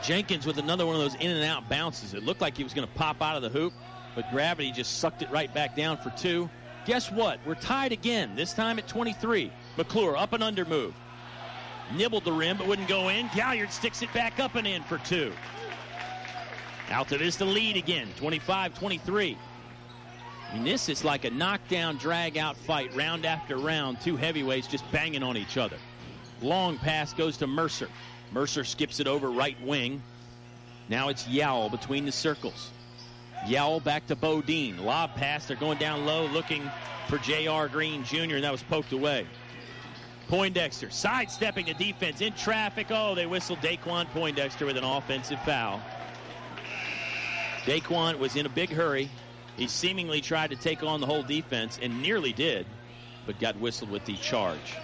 Jenkins with another one of those in and out bounces. It looked like he was going to pop out of the hoop, but gravity just sucked it right back down for two. Guess what? We're tied again, this time at 23. McClure up and under move. Nibbled the rim, but wouldn't go in. Galliard sticks it back up and in for two. Altavista lead again, 25-23. And this is like a knockdown, drag-out fight, round after round. Two heavyweights just banging on each other. Long pass goes to Mercer. Mercer skips it over right wing. Now it's Yowell between the circles. Yowell back to Bodine. Lob pass. They're going down low looking for J.R. Green Jr., and that was poked away. Poindexter sidestepping the defense in traffic. Oh, they whistled Daquan Poindexter with an offensive foul. Daquan was in a big hurry. He seemingly tried to take on the whole defense and nearly did, but got whistled with the charge.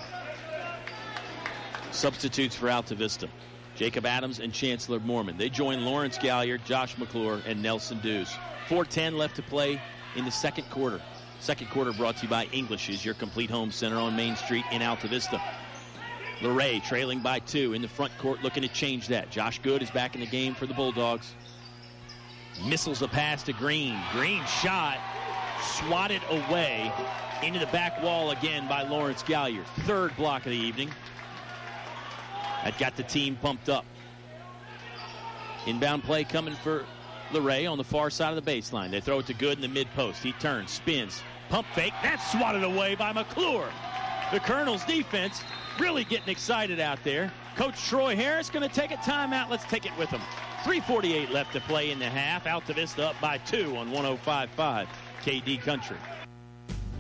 Substitutes for Altavista. Jacob Adams and Chancellor Mormon. They join Lawrence Galliard, Josh McClure, and Nelson Dews. 4:10 left to play in the second quarter. Second quarter brought to you by English's, your complete home center on Main Street in Altavista. Luray trailing by 2 in the front court, looking to change that. Josh Good is back in the game for the Bulldogs. Missiles a pass to Green. Green shot, swatted away into the back wall again by Lawrence Galliard. Third block of the evening. That got the team pumped up. Inbound play coming for Luray on the far side of the baseline. They throw it to Good in the mid-post. He turns, spins, pump fake. That's swatted away by McClure. The Colonel's defense really getting excited out there. Coach Troy Harris going to take a timeout. Let's take it with him. 3:48 left to play in the half. Altavista up by 2 on 105.5 KD Country.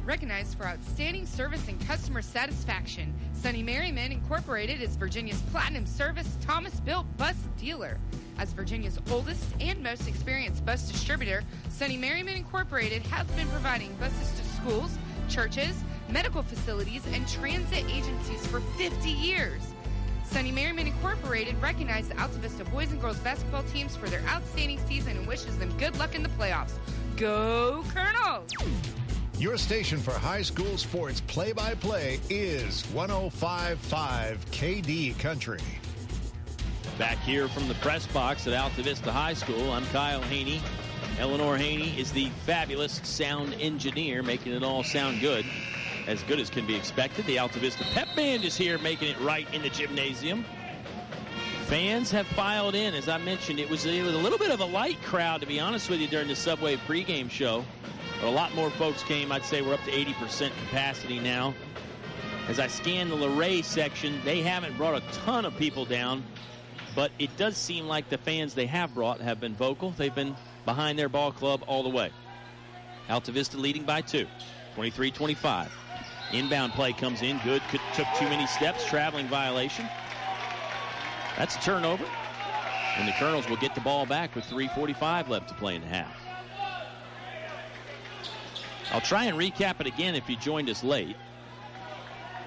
Recognized for outstanding service and customer satisfaction, Sonny Merriman Incorporated is Virginia's platinum service Thomas-built bus dealer. As Virginia's oldest and most experienced bus distributor, Sonny Merriman Incorporated has been providing buses to schools, churches, medical facilities, and transit agencies for 50 years. Sonny Merriman Incorporated recognizes the Altavista boys and girls basketball teams for their outstanding season and wishes them good luck in the playoffs. Go Colonels! Your station for high school sports play-by-play is 105.5 KD Country. Back here from the press box at Altavista High School, I'm Kyle Haney. Eleanor Haney is the fabulous sound engineer, making it all sound good as can be expected. The Altavista Pep Band is here, making it right in the gymnasium. Fans have filed in. As I mentioned, it was a little bit of a light crowd, to be honest with you, during the Subway pregame show. But a lot more folks came. I'd say we're up to 80% capacity now. As I scan the Luray section, they haven't brought a ton of people down, but it does seem like the fans they have brought have been vocal. They've been behind their ball club all the way. Altavista leading by 2, 23-25. Inbound play comes in. Good took too many steps. Traveling violation. That's a turnover. And the Colonels will get the ball back with 3:45 left to play in the half. I'll try and recap it again if you joined us late.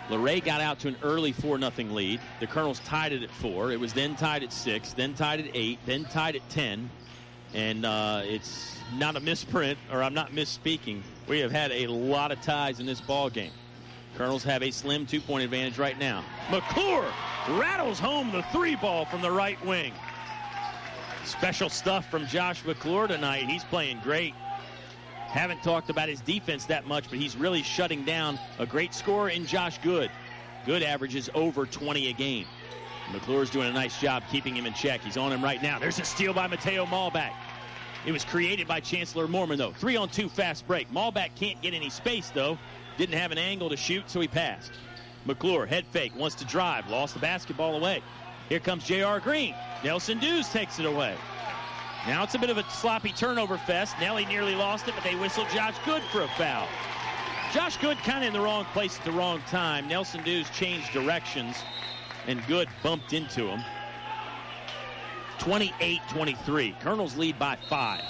Luray got out to an early 4-0 lead. The Colonels tied it at 4. It was then tied at 6, then tied at 8, then tied at 10. And it's not a misprint, or I'm not misspeaking. We have had a lot of ties in this ball game. Colonels have a slim 2-point advantage right now. McClure rattles home the 3-ball from the right wing. Special stuff from Josh McClure tonight. He's playing great. Haven't talked about his defense that much, but he's really shutting down a great scorer in Josh Good. Good averages over 20 a game. McClure's doing a nice job keeping him in check. He's on him right now. There's a steal by Mateo Malback. It was created by Chancellor Mormon, though. 3-on-2 fast break. Malback can't get any space, though. Didn't have an angle to shoot, so he passed. McClure, head fake, wants to drive. Lost the basketball away. Here comes J.R. Green. Nelson Dews takes it away. Now it's a bit of a sloppy turnover fest. Nelly nearly lost it, but they whistled Josh Good for a foul. Josh Good kind of in the wrong place at the wrong time. Nelson Dews changed directions, and Good bumped into him. 28-23. Colonels lead by 5.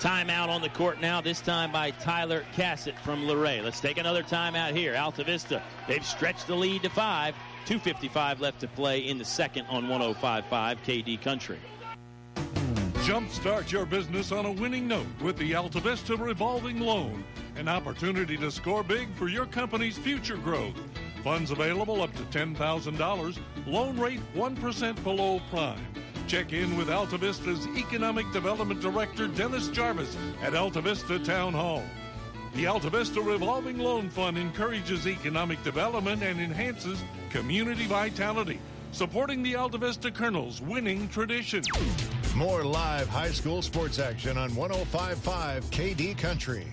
Timeout on the court now, this time by Tyler Cassett from Luray. Let's take another timeout here. Altavista, they've stretched the lead to 5. 2:55 left to play in the second on 105.5 KD Country. Jumpstart your business on a winning note with the Altavista revolving loan. An opportunity to score big for your company's future growth. Funds available up to $10,000. Loan rate 1% below prime. Check in with Altavista's Economic Development Director, Dennis Jarvis, at Altavista Town Hall. The Altavista Revolving Loan Fund encourages economic development and enhances community vitality, supporting the Altavista Colonels' winning tradition. More live high school sports action on 105.5 KD Country.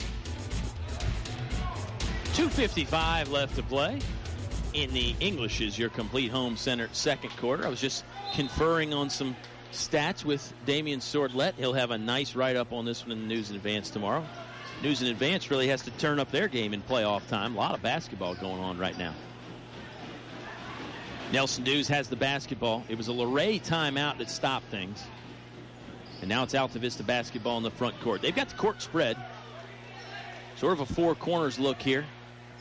2:55 left to play in the English's Your Complete Home Center second quarter. I was just conferring on some stats with Damian Swordlett. He'll have a nice write-up on this one in the News in Advance tomorrow. News in Advance really has to turn up their game in playoff time. A lot of basketball going on right now. Nelson Dews has the basketball. It was a Luray timeout that stopped things. And now it's Altavista basketball in the front court. They've got the court spread. Sort of a four corners look here.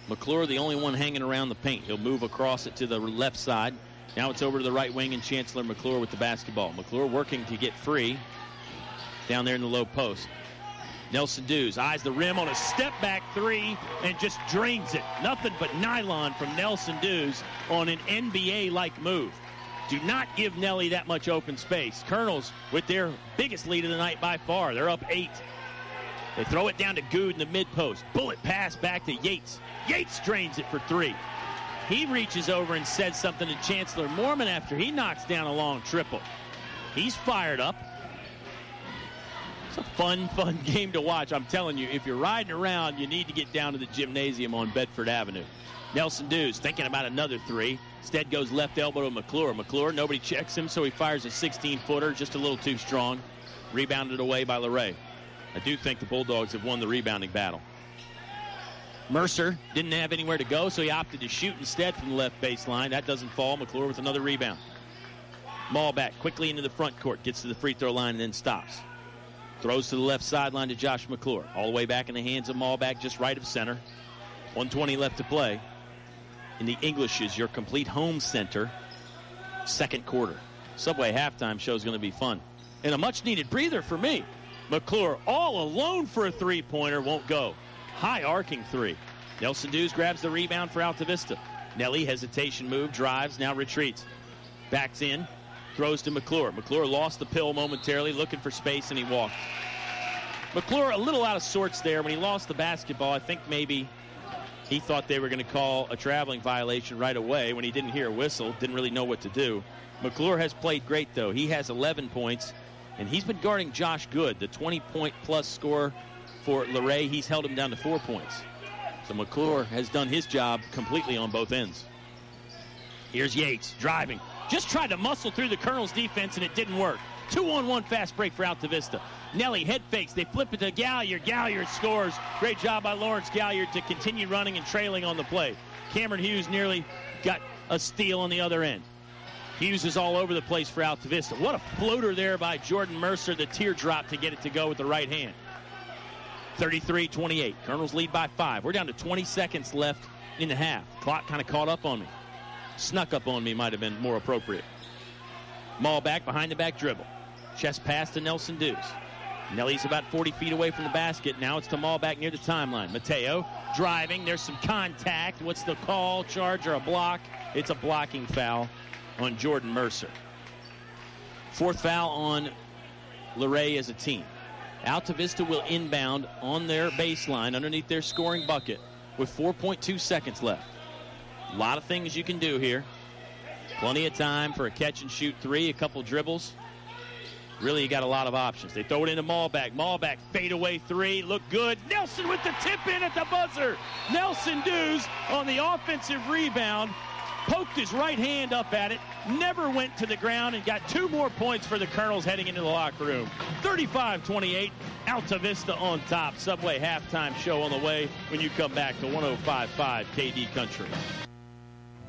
McClure, the only one hanging around the paint. He'll move across it to the left side. Now it's over to the right wing, and Chancellor McClure with the basketball. McClure working to get free down there in the low post. Nelson Dews eyes the rim on a step-back three and just drains it. Nothing but nylon from Nelson Dews on an NBA-like move. Do not give Nelly that much open space. Colonels with their biggest lead of the night by far. They're up 8. They throw it down to Good in the mid-post. Bullet pass back to Yates. Yates drains it for 3. He reaches over and says something to Chancellor Mormon after he knocks down a long triple. He's fired up. It's a fun game to watch. I'm telling you, if you're riding around, you need to get down to the gymnasium on Bedford Avenue. Nelson Dews thinking about another 3. Instead goes left elbow to McClure. McClure, nobody checks him, so he fires a 16-footer, just a little too strong. Rebounded away by Luray. I do think the Bulldogs have won the rebounding battle. Mercer didn't have anywhere to go, so he opted to shoot instead from the left baseline. That doesn't fall. McClure with another rebound. Maul back quickly into the front court, gets to the free throw line and then stops. Throws to the left sideline to Josh McClure. All the way back in the hands of Maulback, just right of center. 1:20 left to play in the English's Your Complete Home Center second quarter. Subway halftime show is going to be fun. And a much-needed breather for me. McClure all alone for a three-pointer, won't go. High arcing 3. Nelson Dews grabs the rebound for Altavista. Nelly, hesitation move, drives, now retreats. Backs in, throws to McClure. McClure lost the pill momentarily, looking for space, and he walked. McClure a little out of sorts there. When he lost the basketball, I think maybe he thought they were going to call a traveling violation right away when he didn't hear a whistle, didn't really know what to do. McClure has played great, though. He has 11 points, and he's been guarding Josh Good, the 20-point-plus scorer for Luray. He's held him down to 4 points. So McClure has done his job completely on both ends. Here's Yates driving. Just tried to muscle through the Colonels' defense, and it didn't work. 2-on-1 fast break for Altavista. Nelly head fakes. They flip it to Galliard. Galliard scores. Great job by Lawrence Galliard to continue running and trailing on the play. Cameron Hughes nearly got a steal on the other end. Hughes is all over the place for Altavista. What a floater there by Jordan Mercer, the teardrop to get it to go with the right hand. 33-28. Colonels lead by 5. We're down to 20 seconds left in the half. Clock kind of caught up on me. Snuck up on me might have been more appropriate. Maul back behind the back dribble. Chest pass to Nelson Dews. Nelly's about 40 feet away from the basket. Now it's to Maul back near the timeline. Mateo driving. There's some contact. What's the call? Charge or a block? It's a blocking foul on Jordan Mercer. 4th foul on Luray as a team. Altavista will inbound on their baseline underneath their scoring bucket with 4.2 seconds left. A lot of things you can do here. Plenty of time for a catch-and-shoot 3, a couple dribbles. Really, you got a lot of options. They throw it into Maulback. Maulback, fadeaway 3, look good. Nelson with the tip in at the buzzer. Nelson Dews on the offensive rebound. Poked his right hand up at it, never went to the ground, and got 2 more points for the Colonels heading into the locker room. 35-28, Altavista on top. Subway halftime show on the way when you come back to 105.5 KD Country.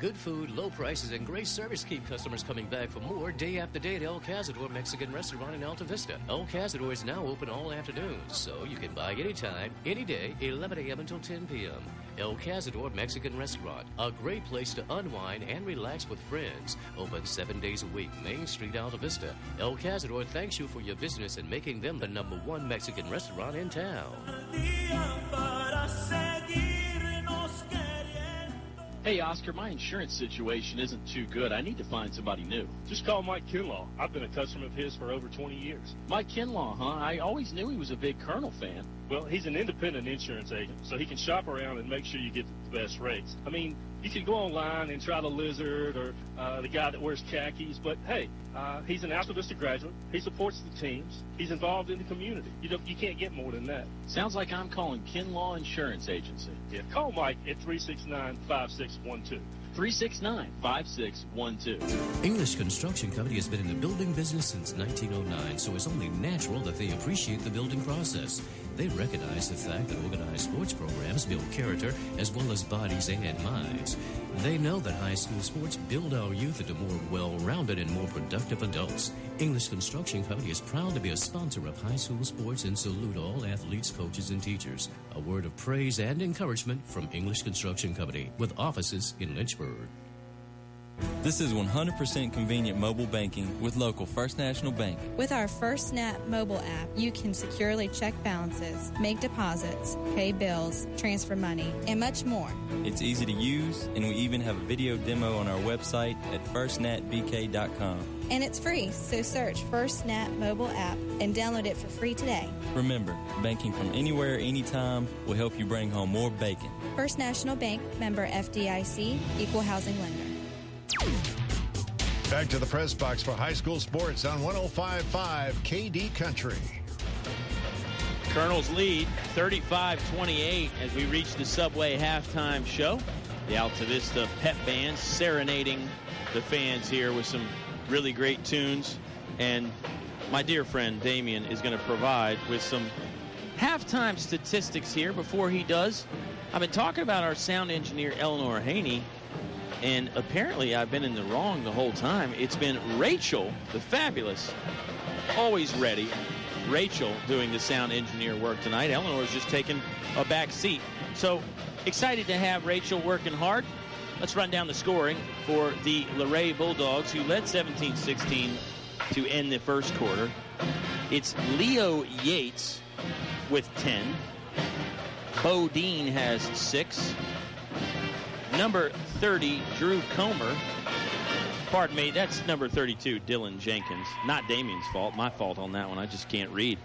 Good food, low prices, and great service keep customers coming back for more day after day at El Cazador Mexican Restaurant in Altavista. El Cazador is now open all afternoons, so you can buy anytime, any day, 11 a.m. until 10 p.m. El Cazador Mexican Restaurant, a great place to unwind and relax with friends. Open 7 days a week, Main Street, Altavista. El Cazador thanks you for your business and making them the #1 Mexican restaurant in town. Hey, Oscar, my insurance situation isn't too good. I need to find somebody new. Just call Mike Kinlaw. I've been a customer of his for over 20 years. Mike Kinlaw, huh? I always knew he was a big Colonel fan. Well, he's an independent insurance agent, so he can shop around and make sure you get the best rates. I mean, you can go online and try the Lizard or the guy that wears khakis, but hey, he's an Altavista graduate. He supports the teams. He's involved in the community. You can't get more than that. Sounds like I'm calling Kinlaw Insurance Agency. Yeah, call Mike at 369-5612. 369-5612. English Construction Company has been in the building business since 1909, so it's only natural that they appreciate the building process. They recognize the fact that organized sports programs build character as well as bodies and minds. They know that high school sports build our youth into more well-rounded and more productive adults. English Construction Company is proud to be a sponsor of high school sports and salute all athletes, coaches, and teachers. A word of praise and encouragement from English Construction Company with offices in Lynchburg. This is 100% convenient mobile banking with local First National Bank. With our FirstNet mobile app, you can securely check balances, make deposits, pay bills, transfer money, and much more. It's easy to use, and we even have a video demo on our website at firstnetbk.com. And it's free, so search FirstNet mobile app and download it for free today. Remember, banking from anywhere, anytime will help you bring home more bacon. First National Bank, member FDIC, equal housing lender. Back to the press box for high school sports on 105.5 KD Country. Colonels lead 35-28 as we reach the Subway halftime show. The Altavista pep band serenading the fans here with some really great tunes. And my dear friend Damien is going to provide with some halftime statistics here before he does. I've been talking about our sound engineer Eleanor Haney, and apparently I've been in the wrong the whole time. It's been Rachel, the fabulous, always ready, Rachel doing the sound engineer work tonight. Eleanor's just taking a back seat. So excited to have Rachel working hard. Let's run down the scoring for the Luray Bulldogs, who led 17-16 to end the first quarter. It's Leo Yates with 10. Bodine has 6. Number 30, Drew Comer. Pardon me, that's number 32, Dylan Jenkins. Not Damien's fault. My fault on that one. I just can't read.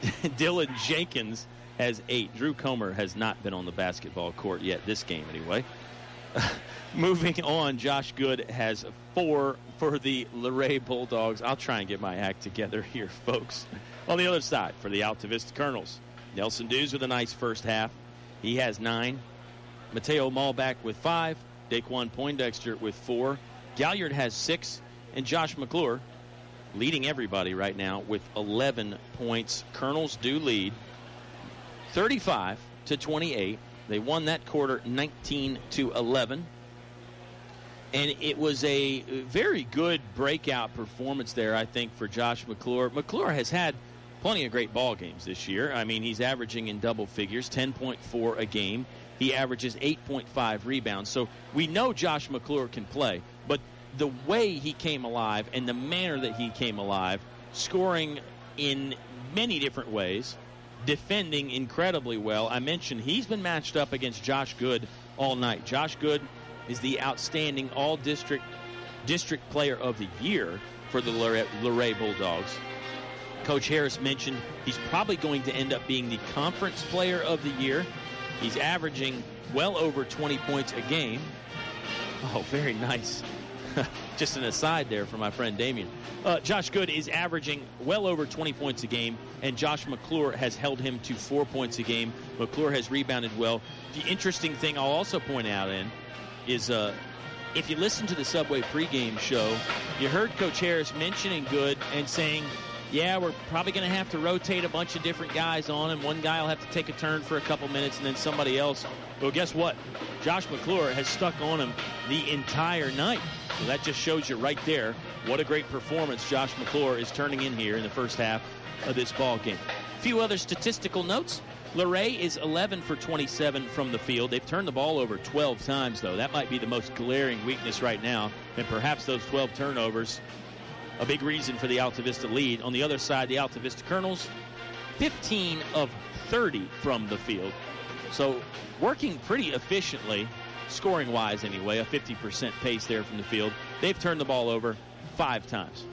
Dylan Jenkins has 8. Drew Comer has not been on the basketball court yet, this game anyway. Moving on, Josh Good has 4 for the Luray Bulldogs. I'll try and get my act together here, folks. On the other side, for the Altavista Colonels, Nelson Dews with a nice first half. He has 9. Mateo Malback with 5. Daquan Poindexter with 4. Galliard has 6. And Josh McClure leading everybody right now with 11 points. Colonels do lead 35-28. They won that quarter 19-11. And it was a very good breakout performance there, I think, for Josh McClure. McClure has had plenty of great ball games this year. I mean, he's averaging in double figures, 10.4 a game. He averages 8.5 rebounds. So we know Josh McClure can play, but the way he came alive and the manner that he came alive, scoring in many different ways, defending incredibly well. I mentioned he's been matched up against Josh Good all night. Josh Good is the outstanding all-district player of the year for the Luray Bulldogs. Coach Harris mentioned he's probably going to end up being the conference player of the year. He's averaging well over 20 points a game. Oh, very nice. Just an aside there for my friend Damien. Josh Good is averaging well over 20 points a game, and Josh McClure has held him to 4 points a game. McClure has rebounded well. The interesting thing I'll also point out is if you listen to the Subway pregame show, you heard Coach Harris mentioning Good and saying, yeah, we're probably going to have to rotate a bunch of different guys on him. One guy will have to take a turn for a couple minutes, and then somebody else. Well, guess what? Josh McClure has stuck on him the entire night. So that just shows you right there what a great performance Josh McClure is turning in here in the first half of this ball game. A few other statistical notes. Luray is 11 for 27 from the field. They've turned the ball over 12 times, though. That might be the most glaring weakness right now, and perhaps those 12 turnovers, a big reason for the Altavista lead. On the other side, the Altavista Colonels, 15 of 30 from the field. So working pretty efficiently, scoring-wise anyway, a 50% pace there from the field. They've turned the ball over 5 times.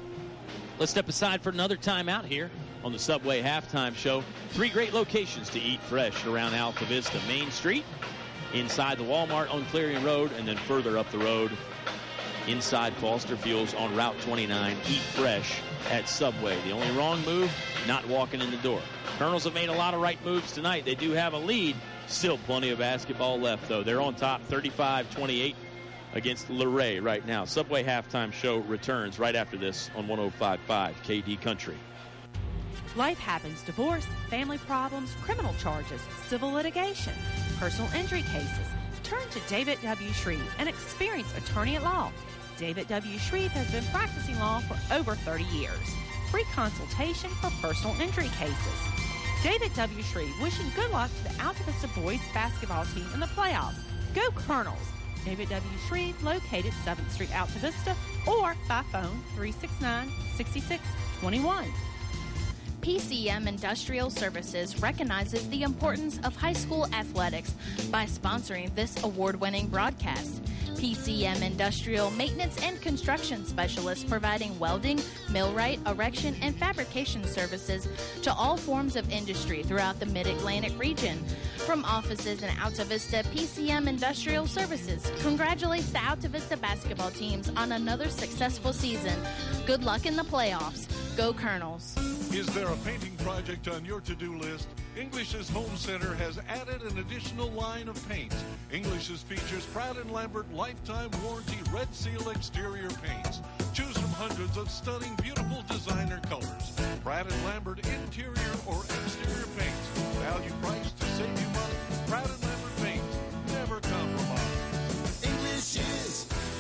Let's step aside for another timeout here on the Subway Halftime Show. 3 great locations to eat fresh around Altavista. Main Street, inside the Walmart on Clearing Road, and then further up the road inside Foster Fuels on Route 29. Eat fresh at Subway. The only wrong move, not walking in the door. Colonels have made a lot of right moves tonight. They do have a lead. Still plenty of basketball left, though. They're on top 35-28 against Luray right now. Subway Halftime Show returns right after this on 105.5 KD Country. Life happens. Divorce, family problems, criminal charges, civil litigation, personal injury cases. Turn to David W. Shreve, an experienced attorney at law. David W. Shreve has been practicing law for over 30 years. Free consultation for personal injury cases. David W. Shreve wishing good luck to the Altavista boys basketball team in the playoffs. Go Colonels! David W. Shreve, located 7th Street, Altavista, or by phone 369-6621. PCM Industrial Services recognizes the importance of high school athletics by sponsoring this award-winning broadcast. PCM Industrial Maintenance and Construction Specialists providing welding, millwright, erection, and fabrication services to all forms of industry throughout the Mid-Atlantic region. From offices in Altavista, PCM Industrial Services congratulates the Altavista basketball teams on another successful season. Good luck in the playoffs. Go Colonels. Is there a painting project on your to-do list? English's Home Center has added an additional line of paints. English's features Pratt & Lambert Lifetime Warranty Red Seal exterior paints. Choose from hundreds of stunning, beautiful designer colors. Pratt & Lambert interior or exterior paints. Value price to save you money. Pratt & Lambert paints. Never compromise.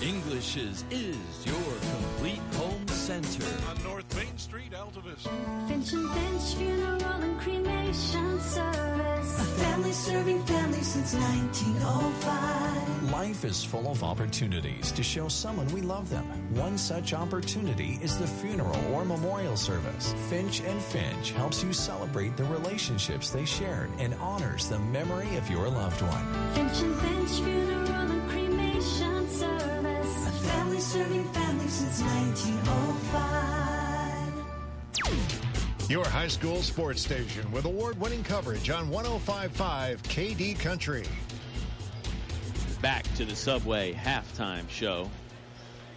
English's is your complete home center. On North Main Street, Altavista. Finch and Finch Funeral and Cremation Service. A family serving families since 1905. Life is full of opportunities to show someone we love them. One such opportunity is the funeral or memorial service. Finch and Finch helps you celebrate the relationships they shared and honors the memory of your loved one. Finch and Finch Funeral and Cremation Service. A family serving families since 1905. Your high school sports station with award-winning coverage on 105.5 KD Country. Back to the Subway Halftime Show.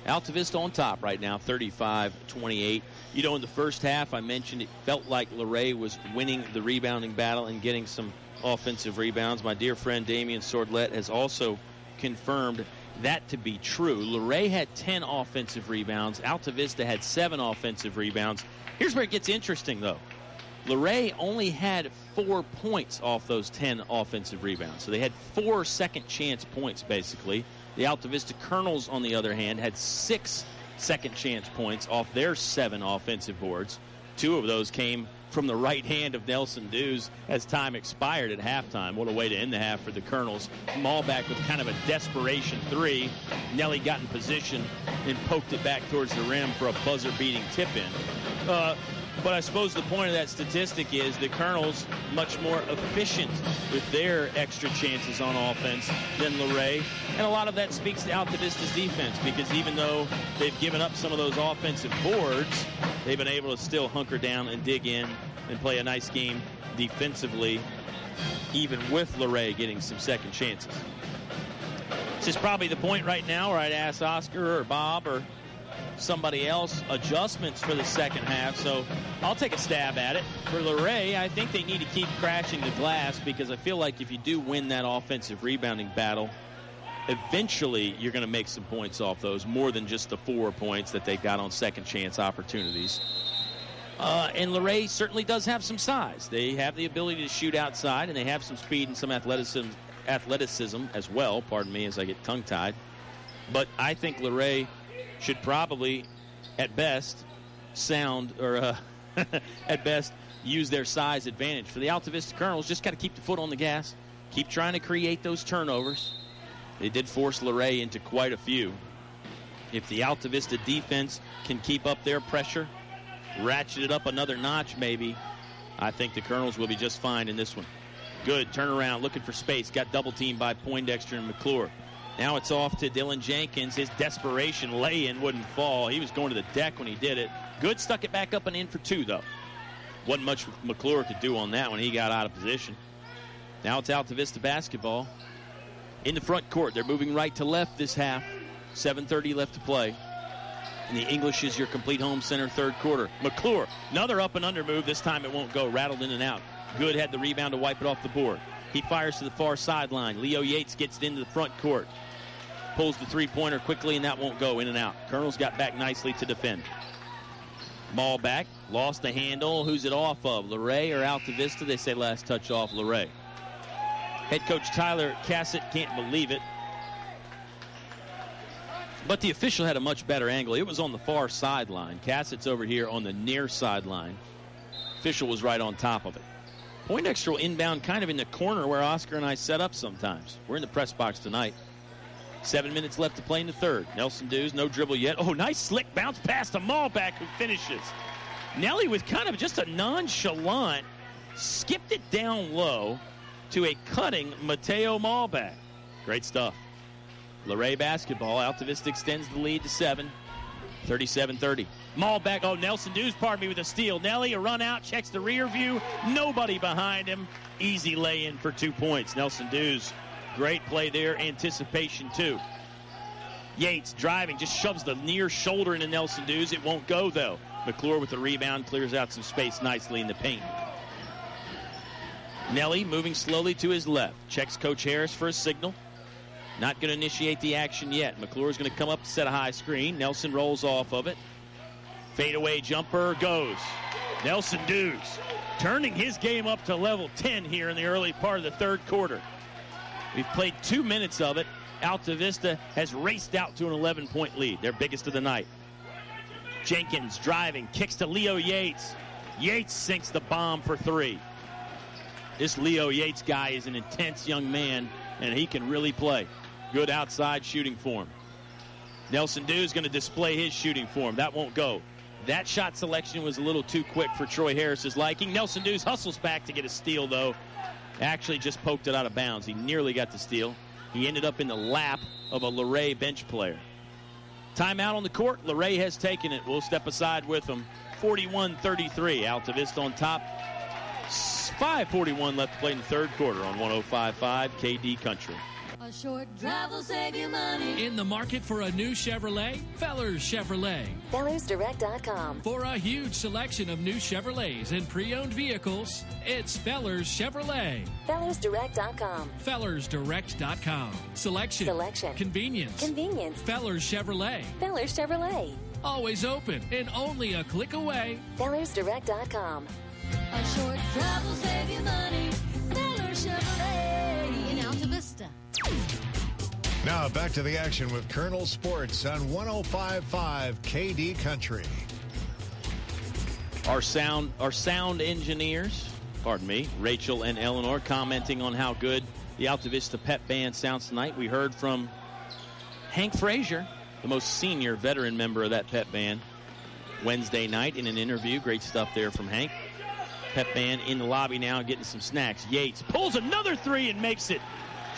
Altavista on top right now, 35-28. You know, in the first half, I mentioned it felt like Luray was winning the rebounding battle and getting some offensive rebounds. My dear friend Damian Sordlet has also confirmed that to be true. Luray had 10 offensive rebounds. Altavista had 7 offensive rebounds. Here's where it gets interesting, though. Luray only had 4 points off those 10 offensive rebounds. So they had 4 second-chance points, basically. The Altavista Colonels, on the other hand, had 6 second-chance points off their 7 offensive boards. 2 of those came from the right hand of Nelson Dews as time expired at halftime. What a way to end the half for the Colonels. Maulback with kind of a desperation 3. Nelly got in position and poked it back towards the rim for a buzzer-beating tip-in. But I suppose the point of that statistic is the Colonels much more efficient with their extra chances on offense than Luray. And a lot of that speaks to Altavista's defense, because even though they've given up some of those offensive boards, they've been able to still hunker down and dig in and play a nice game defensively, even with Luray getting some second chances. This is probably the point right now where I'd ask Oscar or Bob or somebody else adjustments for the second half, so I'll take a stab at it. For Luray, I think they need to keep crashing the glass, because I feel like if you do win that offensive rebounding battle, eventually you're going to make some points off those, more than just the 4 points that they got on second chance opportunities. And Luray certainly does have some size. They have the ability to shoot outside, and they have some speed and some athleticism as well. Pardon me as I get tongue-tied. But I think Luray should probably, at best, at best, use their size advantage. For the Altavista Colonels, just got to keep the foot on the gas, keep trying to create those turnovers. They did force Luray into quite a few. If the Altavista defense can keep up their pressure, ratchet it up another notch maybe, I think the Colonels will be just fine in this one. Good turnaround, looking for space. Got double teamed by Poindexter and McClure. Now it's off to Dylan Jenkins. His desperation lay-in wouldn't fall. He was going to the deck when he did it. Good, stuck it back up and in for two, though. Wasn't much McClure could do on that when he got out of position. Now it's Altavista basketball. In the front court, they're moving right to left this half. 7:30 left to play. And the English is your complete home center third quarter. McClure, another up and under move. This time it won't go. Rattled in and out. Good had the rebound to wipe it off the board. He fires to the far sideline. Leo Yates gets it into the front court. Pulls the three-pointer quickly, and that won't go. In and out. Colonels got back nicely to defend. Ball back. Lost the handle. Who's it off of? Luray or Altavista? They say last touch off Luray. Head coach Tyler Cassett can't believe it. But the official had a much better angle. It was on the far sideline. Cassett's over here on the near sideline. Official was right on top of it. Poindexter will inbound kind of in the corner where Oscar and I set up sometimes. We're in the press box tonight. 7 minutes left to play in the third. Nelson Dews, no dribble yet. Oh, nice slick bounce pass to Malbeck, who finishes. Nelly with kind of just a nonchalant, skipped it down low to a cutting Mateo Malbeck. Great stuff. Luray basketball. Altavista extends the lead to 7. 37-30. Malbeck. Oh, Nelson Dews, with a steal. Nelly, a run out, checks the rear view. Nobody behind him. Easy lay-in for 2 points. Nelson Dews, great play there. Anticipation, too. Yates driving, just shoves the near shoulder into Nelson Dews. It won't go, though. McClure with the rebound, clears out some space nicely in the paint. Nelly moving slowly to his left. Checks Coach Harris for a signal. Not going to initiate the action yet. McClure's going to come up to set a high screen. Nelson rolls off of it. Fadeaway jumper goes. Nelson Dews turning his game up to level 10 here in the early part of the third quarter. We've played 2 minutes of it. Altavista has raced out to an 11-point lead, their biggest of the night. Jenkins driving, kicks to Leo Yates. Yates sinks the bomb for 3. This Leo Yates guy is an intense young man, and he can really play. Good outside shooting form. Nelson Dews going to display his shooting form. That won't go. That shot selection was a little too quick for Troy Harris's liking. Nelson Dews hustles back to get a steal, though. Actually just poked it out of bounds. He nearly got the steal. He ended up in the lap of a Luray bench player. Timeout on the court. Luray has taken it. We'll step aside with them. 41-33. Altavista on top. 5:41 left to play in the third quarter on 105.5 KD Country. A short drive will save you money. In the market for a new Chevrolet? Fellers Chevrolet. FellersDirect.com. For a huge selection of new Chevrolets and pre-owned vehicles, it's Fellers Chevrolet. FellersDirect.com. FellersDirect.com. Selection. Convenience. Fellers Chevrolet. Fellers Chevrolet. Always open and only a click away. FellersDirect.com. A short drive will save you money. Fellers Chevrolet in Altavista. Now back to the action with Colonel Sports on 105.5 KD Country. Our sound engineers, Rachel and Eleanor, commenting on how good the Altavista Pep Band sounds tonight. We heard from Hank Frazier, the most senior veteran member of that Pep Band, Wednesday night in an interview. Great stuff there from Hank. Pep Band in the lobby now getting some snacks. Yates pulls another 3 and makes it.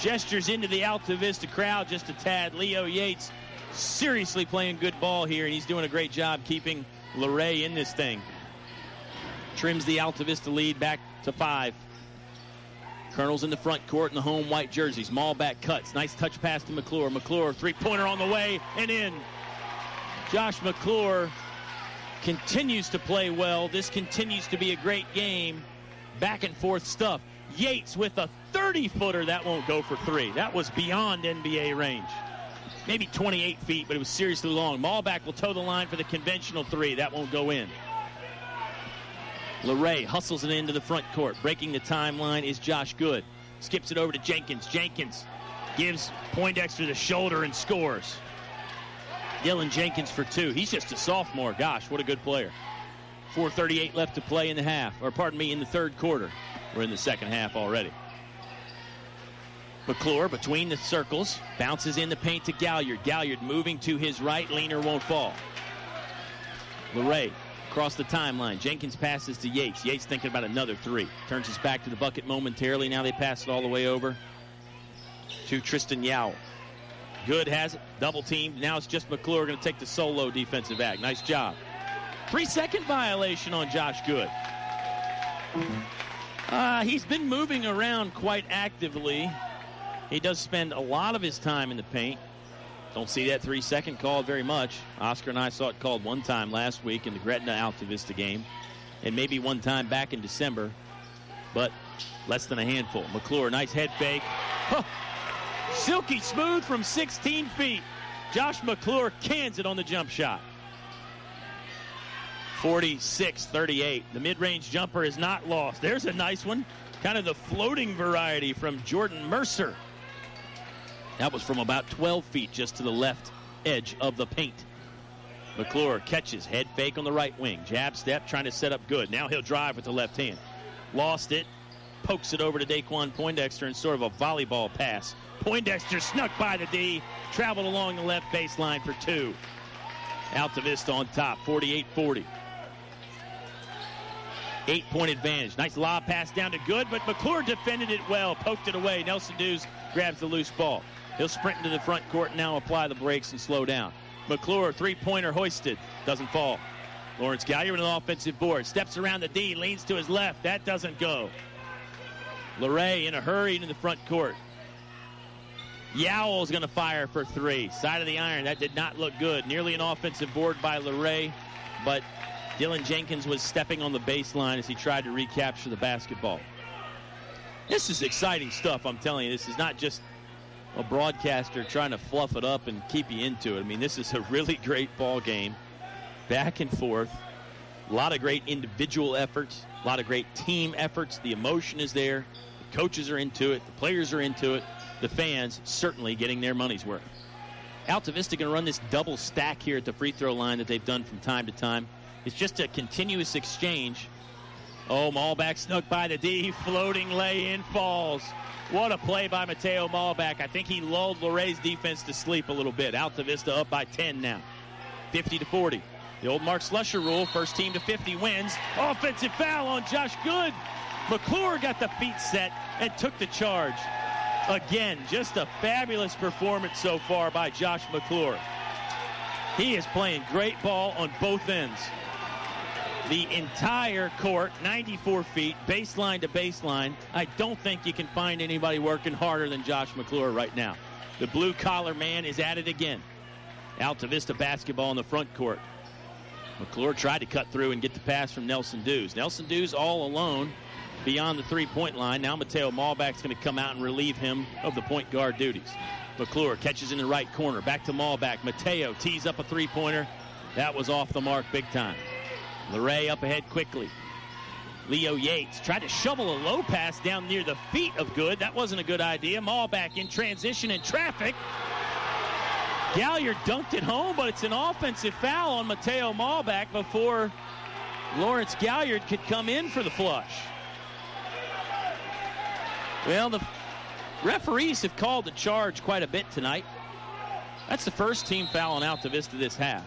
Gestures into the Altavista crowd just a tad. Leo Yates seriously playing good ball here, and he's doing a great job keeping Luray in this thing. Trims the Altavista lead back to 5. Colonels in the front court in the home white jerseys. Malbeck cuts. Nice touch pass to McClure. McClure, three-pointer on the way and in. Josh McClure continues to play well. This continues to be a great game. Back and forth stuff. Yates with a 30-footer. That won't go for 3. That was beyond NBA range. Maybe 28 feet, but it was seriously long. Malbeck will toe the line for the conventional 3. That won't go in. Luray hustles it into the front court. Breaking the timeline is Josh Good. Skips it over to Jenkins. Jenkins gives Poindexter the shoulder and scores. Dylan Jenkins for 2. He's just a sophomore. Gosh, what a good player. 4:38 left to play in the in the third quarter. We're in the second half already. McClure between the circles. Bounces in the paint to Galliard. Galliard moving to his right. Leaner won't fall. Luray across the timeline. Jenkins passes to Yates. Yates thinking about another 3. Turns his back to the bucket momentarily. Now they pass it all the way over to Tristan Yowell. Good has it. Double teamed. Now it's just McClure going to take the solo defensive act. Nice job. 3-second violation on Josh Good. He's been moving around quite actively. He does spend a lot of his time in the paint. Don't see that 3-second called very much. Oscar and I saw it called one time last week in the Gretna Altavista game, and maybe one time back in December, but less than a handful. McClure, nice head fake. Huh. Silky smooth from 16 feet. Josh McClure cans it on the jump shot. 46-38. The mid-range jumper is not lost. There's a nice one. Kind of the floating variety from Jordan Mercer. That was from about 12 feet just to the left edge of the paint. McClure catches, head fake on the right wing. Jab step, trying to set up Good. Now he'll drive with the left hand. Lost it. Pokes it over to Daquan Poindexter in sort of a volleyball pass. Poindexter snuck by the D. Traveled along the left baseline for 2. Altavista on top, 48-40. 8-point advantage. Nice lob pass down to Good, but McClure defended it well. Poked it away. Nelson Dews grabs the loose ball. He'll sprint into the front court and now apply the brakes and slow down. McClure, 3-pointer hoisted. Doesn't fall. Lawrence Galliard with an offensive board. Steps around the D, leans to his left. That doesn't go. Luray in a hurry into the front court. Yowell's going to fire for 3. Side of the iron. That did not look good. Nearly an offensive board by Luray, but Dylan Jenkins was stepping on the baseline as he tried to recapture the basketball. This is exciting stuff, I'm telling you. This is not just a broadcaster trying to fluff it up and keep you into it. I mean, this is a really great ball game. Back and forth. A lot of great individual efforts. A lot of great team efforts. The emotion is there. The coaches are into it. The players are into it. The fans certainly getting their money's worth. Altavista going to run this double stack here at the free throw line that they've done from time to time. It's just a continuous exchange. Oh, Malbach snuck by the D. Floating lay-in falls. What a play by Mateo Malbach. I think he lulled Luray's defense to sleep a little bit. Altavista up by 10 now. 50-40. The old Mark Slusher rule, first team to 50 wins. Offensive foul on Josh Good. McClure got the feet set and took the charge. Again, just a fabulous performance so far by Josh McClure. He is playing great ball on both ends. The entire court, 94 feet, baseline to baseline. I don't think you can find anybody working harder than Josh McClure right now. The blue-collar man is at it again. Altavista basketball in the front court. McClure tried to cut through and get the pass from Nelson Dews. Nelson Dews all alone beyond the three-point line. Now Mateo Malbach's going to come out and relieve him of the point guard duties. McClure catches in the right corner. Back to Malbach. Mateo tees up a three-pointer. That was off the mark big time. Luray up ahead quickly. Leo Yates tried to shovel a low pass down near the feet of Good. That wasn't a good idea. Malbach in transition and traffic. Galliard dunked it home, but it's an offensive foul on Mateo Malbach before Lawrence Galliard could come in for the flush. Well, the referees have called the charge quite a bit tonight. That's the first team foul on Altavista this half.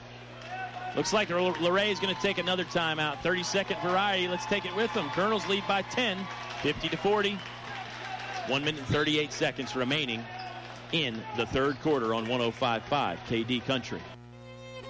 Looks like Luray is going to take another timeout. 30-second variety. Let's take it with them. Colonels lead by 10, 50-40. 1 minute and 38 seconds remaining in the third quarter on 105.5 KD Country.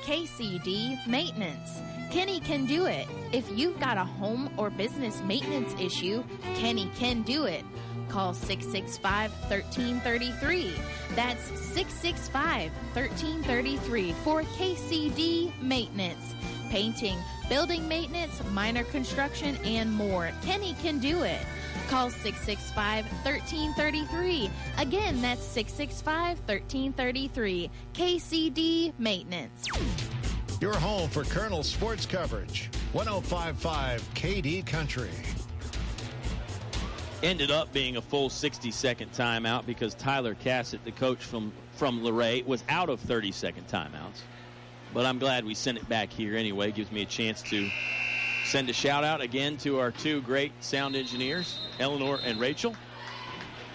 KCD Maintenance. Kenny can do it. If you've got a home or business maintenance issue, Kenny can do it. Call 665-1333. That's 665-1333 for KCD Maintenance. Painting, building maintenance, minor construction, and more. Kenny can do it. Call 665-1333. Again, that's 665-1333. KCD Maintenance. Your home for Colonel sports coverage. 105.5 KD Country. Ended up being a full 60-second timeout because Tyler Cassett, the coach from Luray, was out of 30-second timeouts. But I'm glad we sent it back here anyway. Gives me a chance to send a shout-out again to our two great sound engineers, Eleanor and Rachel.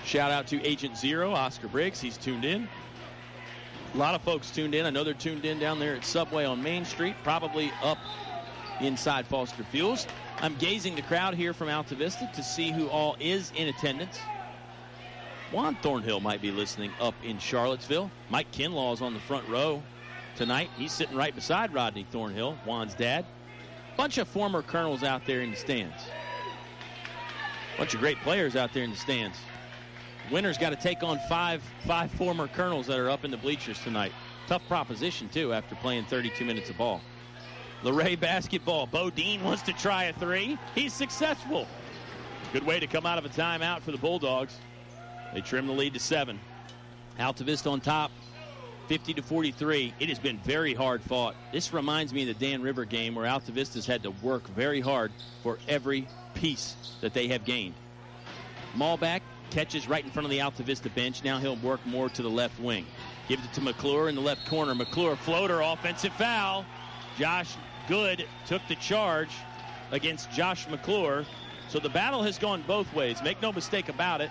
Shout-out to Agent Zero, Oscar Briggs. He's tuned in. A lot of folks tuned in. I know they're tuned in down there at Subway on Main Street, probably up inside Foster Fuels. I'm gazing the crowd here from Altavista to see who all is in attendance. Juan Thornhill might be listening up in Charlottesville. Mike Kinlaw is on the front row tonight. He's sitting right beside Rodney Thornhill, Juan's dad. Bunch of former Colonels out there in the stands. Bunch of great players out there in the stands. Winner's got to take on five former Colonels that are up in the bleachers tonight. Tough proposition, too, after playing 32 minutes of ball. Luray basketball. Bo Dean wants to try a three. He's successful. Good way to come out of a timeout for the Bulldogs. They trim the lead to 7. Altavista on top, 50-43. It has been very hard fought. This reminds me of the Dan River game where Altavista's had to work very hard for every piece that they have gained. Malback catches right in front of the Altavista bench. Now he'll work more to the left wing. Gives it to McClure in the left corner. McClure floater, offensive foul. Josh Good took the charge against Josh McClure. So the battle has gone both ways. Make no mistake about it.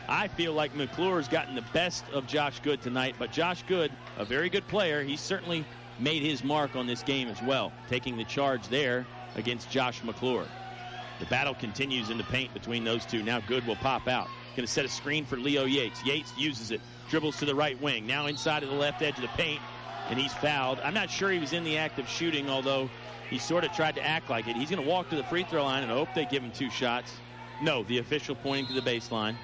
I feel like McClure's gotten the best of Josh Good tonight. But Josh Good, a very good player, he's certainly made his mark on this game as well, taking the charge there against Josh McClure. The battle continues in the paint between those two. Now Good will pop out. Going to set a screen for Leo Yates. Yates uses it. Dribbles to the right wing. Now inside of the left edge of the paint. And he's fouled. I'm not sure he was in the act of shooting, although he sort of tried to act like it. He's going to walk to the free throw line and I hope they give him 2 shots. No, the official pointing to the baseline.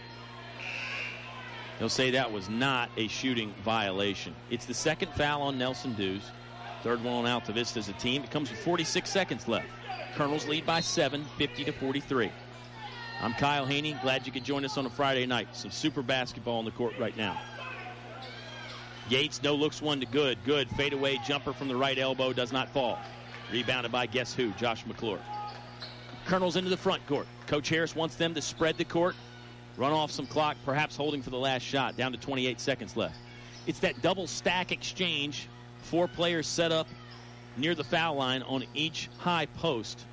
He'll say that was not a shooting violation. It's the second foul on Nelson Dews. Third one on Altavista as a team. It comes with 46 seconds left. Colonels lead by 7, 50-43. I'm Kyle Haney. Glad you could join us on a Friday night. Some super basketball on the court right now. Yates, no looks one to Good. Good fadeaway jumper from the right elbow does not fall. Rebounded by guess who? Josh McClure. Colonels into the front court. Coach Harris wants them to spread the court, run off some clock, perhaps holding for the last shot. Down to 28 seconds left. It's that double stack exchange. 4 players set up near the foul line on each high post.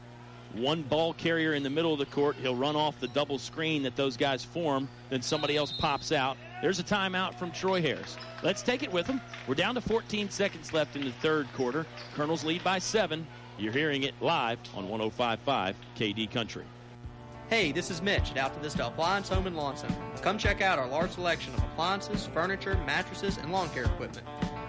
One ball carrier in the middle of the court. He'll run off the double screen that those guys form. Then somebody else pops out. There's a timeout from Troy Harris. Let's take it with them. We're down to 14 seconds left in the third quarter. Colonels lead by 7. You're hearing it live on 105.5 KD Country. Hey, this is Mitch at Altavista Appliance Home and Lawn Center. Come check out our large selection of appliances, furniture, mattresses, and lawn care equipment.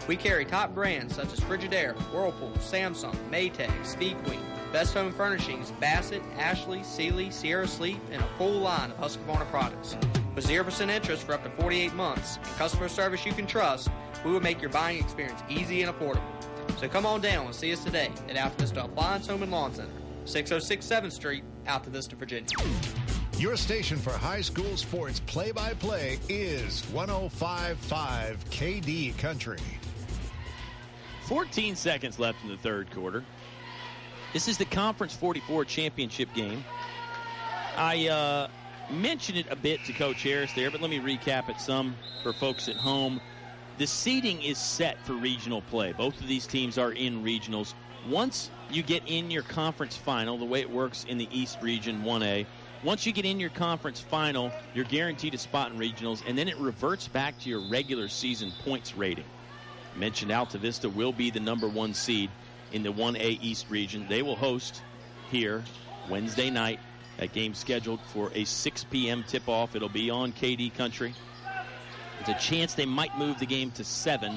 We carry top brands such as Frigidaire, Whirlpool, Samsung, Maytag, Speed Queen, Best Home Furnishings, Bassett, Ashley, Sealy, Sierra Sleep, and a full line of Husqvarna products. With 0% interest for up to 48 months and customer service you can trust, we will make your buying experience easy and affordable. So come on down and see us today at Altavista Appliance Home and Lawn Center, 606 7th Street, Altavista, Virginia. Your station for high school sports play-by-play is 105.5 KD Country. 14 seconds left in the third quarter. This is the Conference 44 championship game. I mentioned it a bit to Coach Harris there, but let me recap it some for folks at home. The seeding is set for regional play. Both of these teams are in regionals. Once you get in your conference final, the way it works in the East Region 1A, once you get in your conference final, you're guaranteed a spot in regionals, and then it reverts back to your regular season points rating. I mentioned Altavista will be the number 1 seed in the 1A East region. They will host here Wednesday night. That game scheduled for a 6 p.m. tip-off. It'll be on KD Country. There's a chance they might move the game to 7,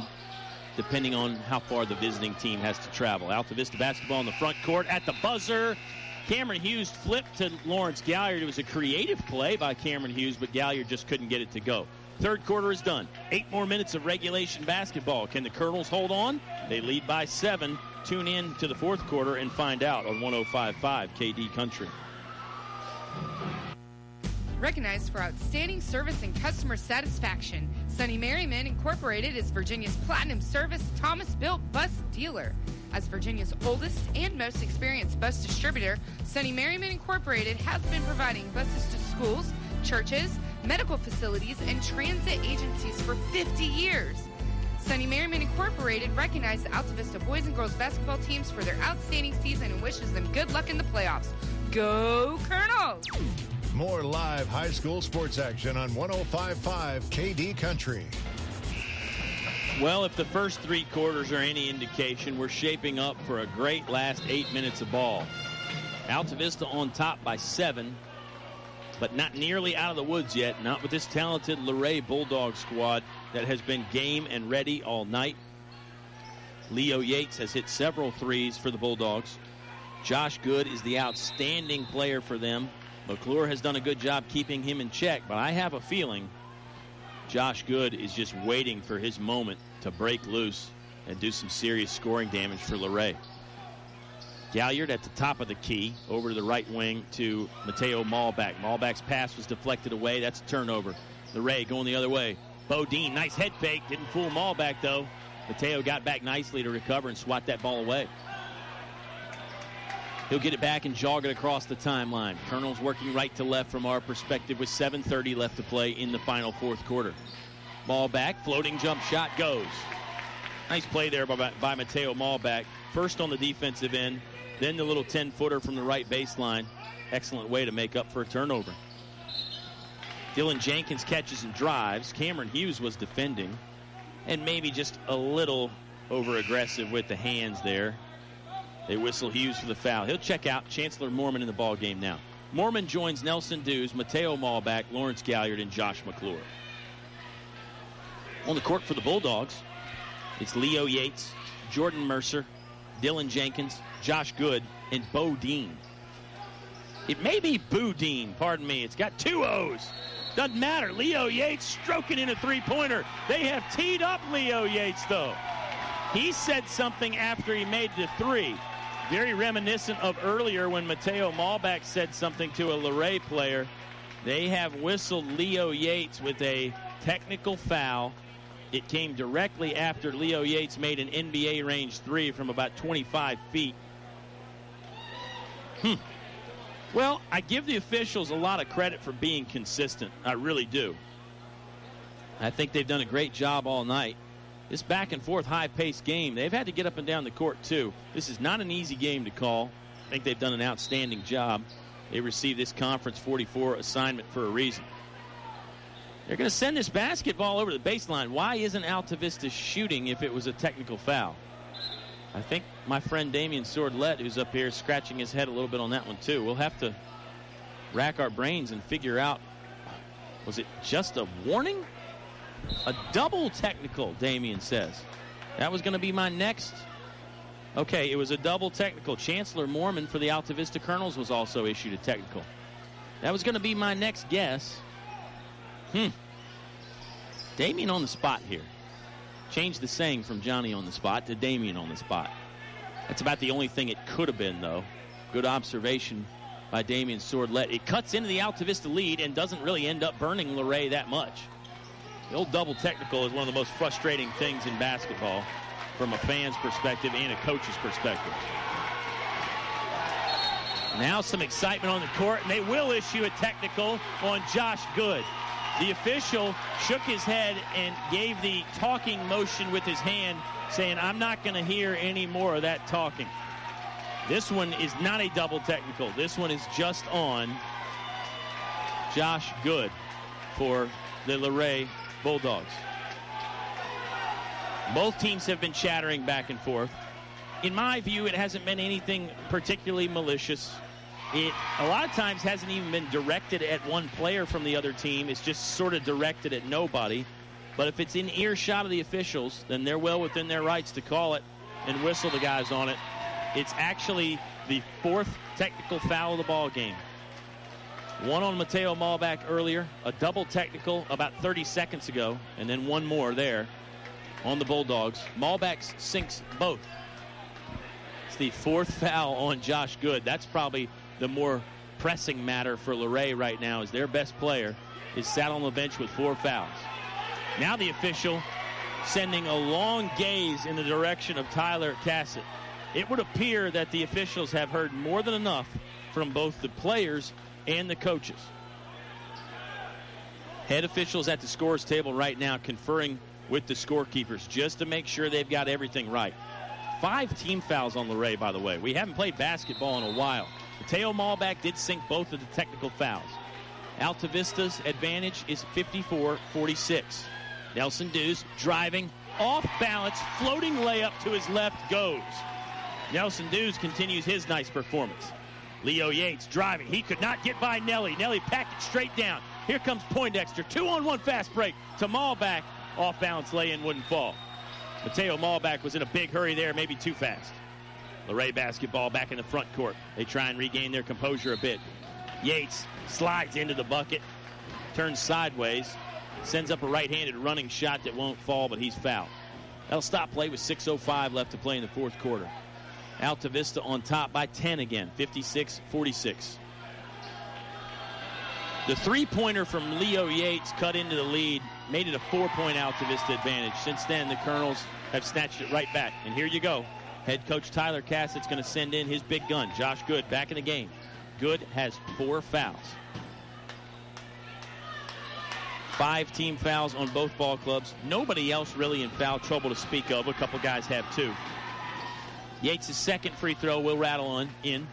depending on how far the visiting team has to travel. Altavista basketball in the front court at the buzzer. Cameron Hughes flipped to Lawrence Galliard. It was a creative play by Cameron Hughes, but Galliard just couldn't get it to go. Third quarter is done. 8 more minutes of regulation basketball. Can the Colonels hold on? They lead by 7. Tune in to the fourth quarter and find out on 105.5 KD Country. Recognized for outstanding service and customer satisfaction, Sonny Merriman Incorporated is Virginia's platinum service Thomas Built bus dealer. As Virginia's oldest and most experienced bus distributor, Sonny Merriman Incorporated has been providing buses to schools, churches, medical facilities, and transit agencies for 50 years. Sonny Merriman Incorporated recognized the Altavista boys and girls basketball teams for their outstanding season and wishes them good luck in the playoffs. Go Colonels! More live high school sports action on 105.5 KD Country. Well, if the first 3 quarters are any indication, we're shaping up for a great last 8 minutes of ball. Altavista on top by 7, but not nearly out of the woods yet. Not with this talented Luray Bulldog squad that has been game and ready all night. Leo Yates has hit several threes for the Bulldogs. Josh Good is the outstanding player for them. McClure has done a good job keeping him in check, but I have a feeling Josh Good is just waiting for his moment to break loose and do some serious scoring damage for Luray. Galliard at the top of the key, over to the right wing to Mateo Malback. Malback's pass was deflected away. That's a turnover. Luray going the other way. Bodine, nice head fake. Didn't fool Malback, though. Mateo got back nicely to recover and swat that ball away. He'll get it back and jog it across the timeline. Colonel's working right to left from our perspective with 7:30 left to play in the final fourth quarter. Malback, floating jump shot goes. Nice play there by Mateo Malback. First on the defensive end, then the little 10-footer from the right baseline. Excellent way to make up for a turnover. Dylan Jenkins catches and drives. Cameron Hughes was defending and maybe just a little over-aggressive with the hands there. They whistle Hughes for the foul. He'll check out. Chancellor Mormon in the ball game now. Mormon joins Nelson Dews, Mateo Malback, Lawrence Galliard, and Josh McClure. On the court for the Bulldogs, it's Leo Yates, Jordan Mercer, Dylan Jenkins, Josh Good, and Bodine. It may be Boudin, pardon me. It's got 2 O's. Doesn't matter. Leo Yates stroking in a three-pointer. They have teed up Leo Yates, though. He said something after he made the 3. Very reminiscent of earlier when Mateo Malback said something to a Luray player. They have whistled Leo Yates with a technical foul. It came directly after Leo Yates made an NBA range 3 from about 25 feet. Well, I give the officials a lot of credit for being consistent. I really do. I think they've done a great job all night. This back-and-forth, high-paced game, they've had to get up and down the court, too. This is not an easy game to call. I think they've done an outstanding job. They received this Conference 44 assignment for a reason. They're going to send this basketball over the baseline. Why isn't Altavista shooting if it was a technical foul? I think my friend Damian Swordlett, who's up here, scratching his head a little bit on that one, too. We'll have to rack our brains and figure out, was it just a warning? A double technical, Damian says. That was going to be my next. Okay, it was a double technical. Chancellor Mormon for the Altavista Colonels was also issued a technical. That was going to be my next guess. Damian on the spot here. Changed the saying from Johnny on the spot to Damian on the spot. That's about the only thing it could have been, though. Good observation by Damian Swordlett. It cuts into the Altavista lead and doesn't really end up burning Luray that much. The old double technical is one of the most frustrating things in basketball from a fan's perspective and a coach's perspective. Now some excitement on the court, and they will issue a technical on Josh Good. The official shook his head and gave the talking motion with his hand, saying, I'm not going to hear any more of that talking. This one is not a double technical. This one is just on Josh Good for the Luray Bulldogs. Both teams have been chattering back and forth. In my view, it hasn't been anything particularly malicious. It, a lot of times, hasn't even been directed at one player from the other team. It's just sort of directed at nobody. But if it's in earshot of the officials, then they're well within their rights to call it and whistle the guys on it. It's actually the 4th technical foul of the ball game. One on Mateo Malback earlier, a double technical about 30 seconds ago, and then one more there on the Bulldogs. Malback sinks both. It's the 4th foul on Josh Good. That's probably the more pressing matter for Luray right now, as their best player is sat on the bench with 4 fouls. Now the official sending a long gaze in the direction of Tyler Cassett. It would appear that the officials have heard more than enough from both the players and the coaches. Head officials at the scores table right now conferring with the scorekeepers just to make sure they've got everything right. 5 team fouls on Luray, by the way. We haven't played basketball in a while. Mateo Malback did sink both of the technical fouls. Altavista's advantage is 54-46. Nelson Dews driving, off balance, floating layup to his left goes. Nelson Dews continues his nice performance. Leo Yates driving. He could not get by Nelly. Nelly packed it straight down. Here comes Poindexter. 2-on-1 fast break to Malback. Off balance lay-in wouldn't fall. Mateo Malback was in a big hurry there, maybe too fast. Luray basketball back in the front court. They try and regain their composure a bit. Yates slides into the bucket, turns sideways, sends up a right-handed running shot that won't fall, but he's fouled. That'll stop play with 6:05 left to play in the fourth quarter. Altavista on top by 10 again, 56-46. The three-pointer from Leo Yates cut into the lead, made it a 4-point Altavista advantage. Since then, the Colonels have snatched it right back. And here you go. Head coach Tyler Cassett's going to send in his big gun, Josh Good, back in the game. Good has 4 fouls. 5 team fouls on both ball clubs. Nobody else really in foul trouble to speak of. A couple guys have 2. Yates' second free throw will rattle on in.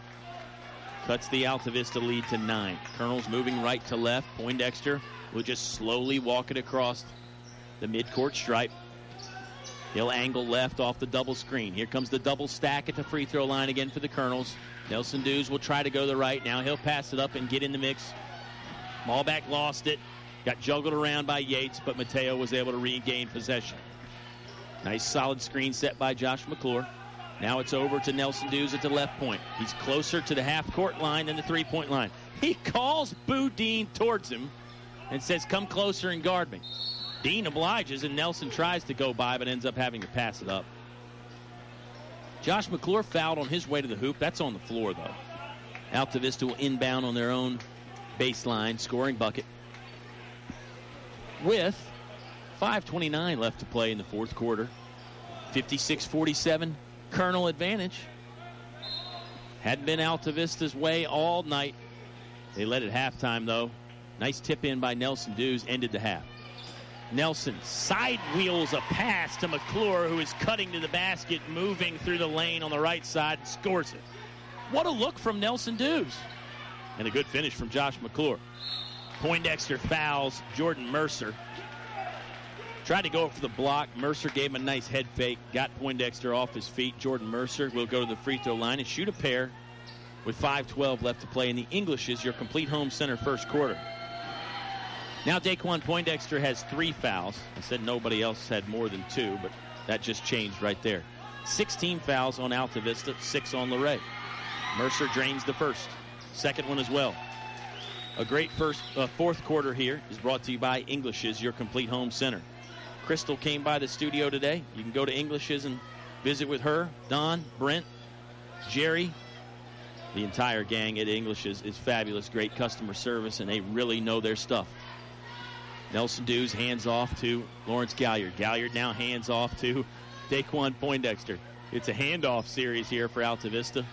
Cuts the Altavista lead to 9. Colonels moving right to left. Poindexter will just slowly walk it across the midcourt stripe. He'll angle left off the double screen. Here comes the double stack at the free throw line again for the Colonels. Nelson Dews will try to go to the right. Now he'll pass it up and get in the mix. Malback lost it. Got juggled around by Yates, but Mateo was able to regain possession. Nice solid screen set by Josh McClure. Now it's over to Nelson Dews at the left point. He's closer to the half-court line than the three-point line. He calls Boo Dean towards him and says, come closer and guard me. Dean obliges, and Nelson tries to go by, but ends up having to pass it up. Josh McClure fouled on his way to the hoop. That's on the floor, though. Altavista will inbound on their own baseline, scoring bucket. With 5:29 left to play in the fourth quarter. 56-47. Colonel advantage. Hadn't been Altavista's way all night. They led at halftime, though. Nice tip in by Nelson Dews ended the half. Nelson side wheels a pass to McClure, who is cutting to the basket, moving through the lane on the right side, and scores it. What a look from Nelson Dews. And a good finish from Josh McClure. Poindexter fouls Jordan Mercer. Tried to go up for the block. Mercer gave him a nice head fake. Got Poindexter off his feet. Jordan Mercer will go to the free throw line and shoot a pair with 5:12 left to play in the Englishes, your complete home center first quarter. Now Daquan Poindexter has 3 fouls. I said nobody else had more than 2, but that just changed right there. 16 fouls on Altavista, 6 on Luray. Mercer drains the first. Second one as well. A great fourth quarter here is brought to you by Englishes, your complete home center. Crystal came by the studio today. You can go to Englishes and visit with her. Don, Brent, Jerry, the entire gang at Englishes is fabulous. Great customer service, and they really know their stuff. Nelson Dews hands off to Lawrence Galliard. Galliard now hands off to Daquan Poindexter. It's a handoff series here for Altavista.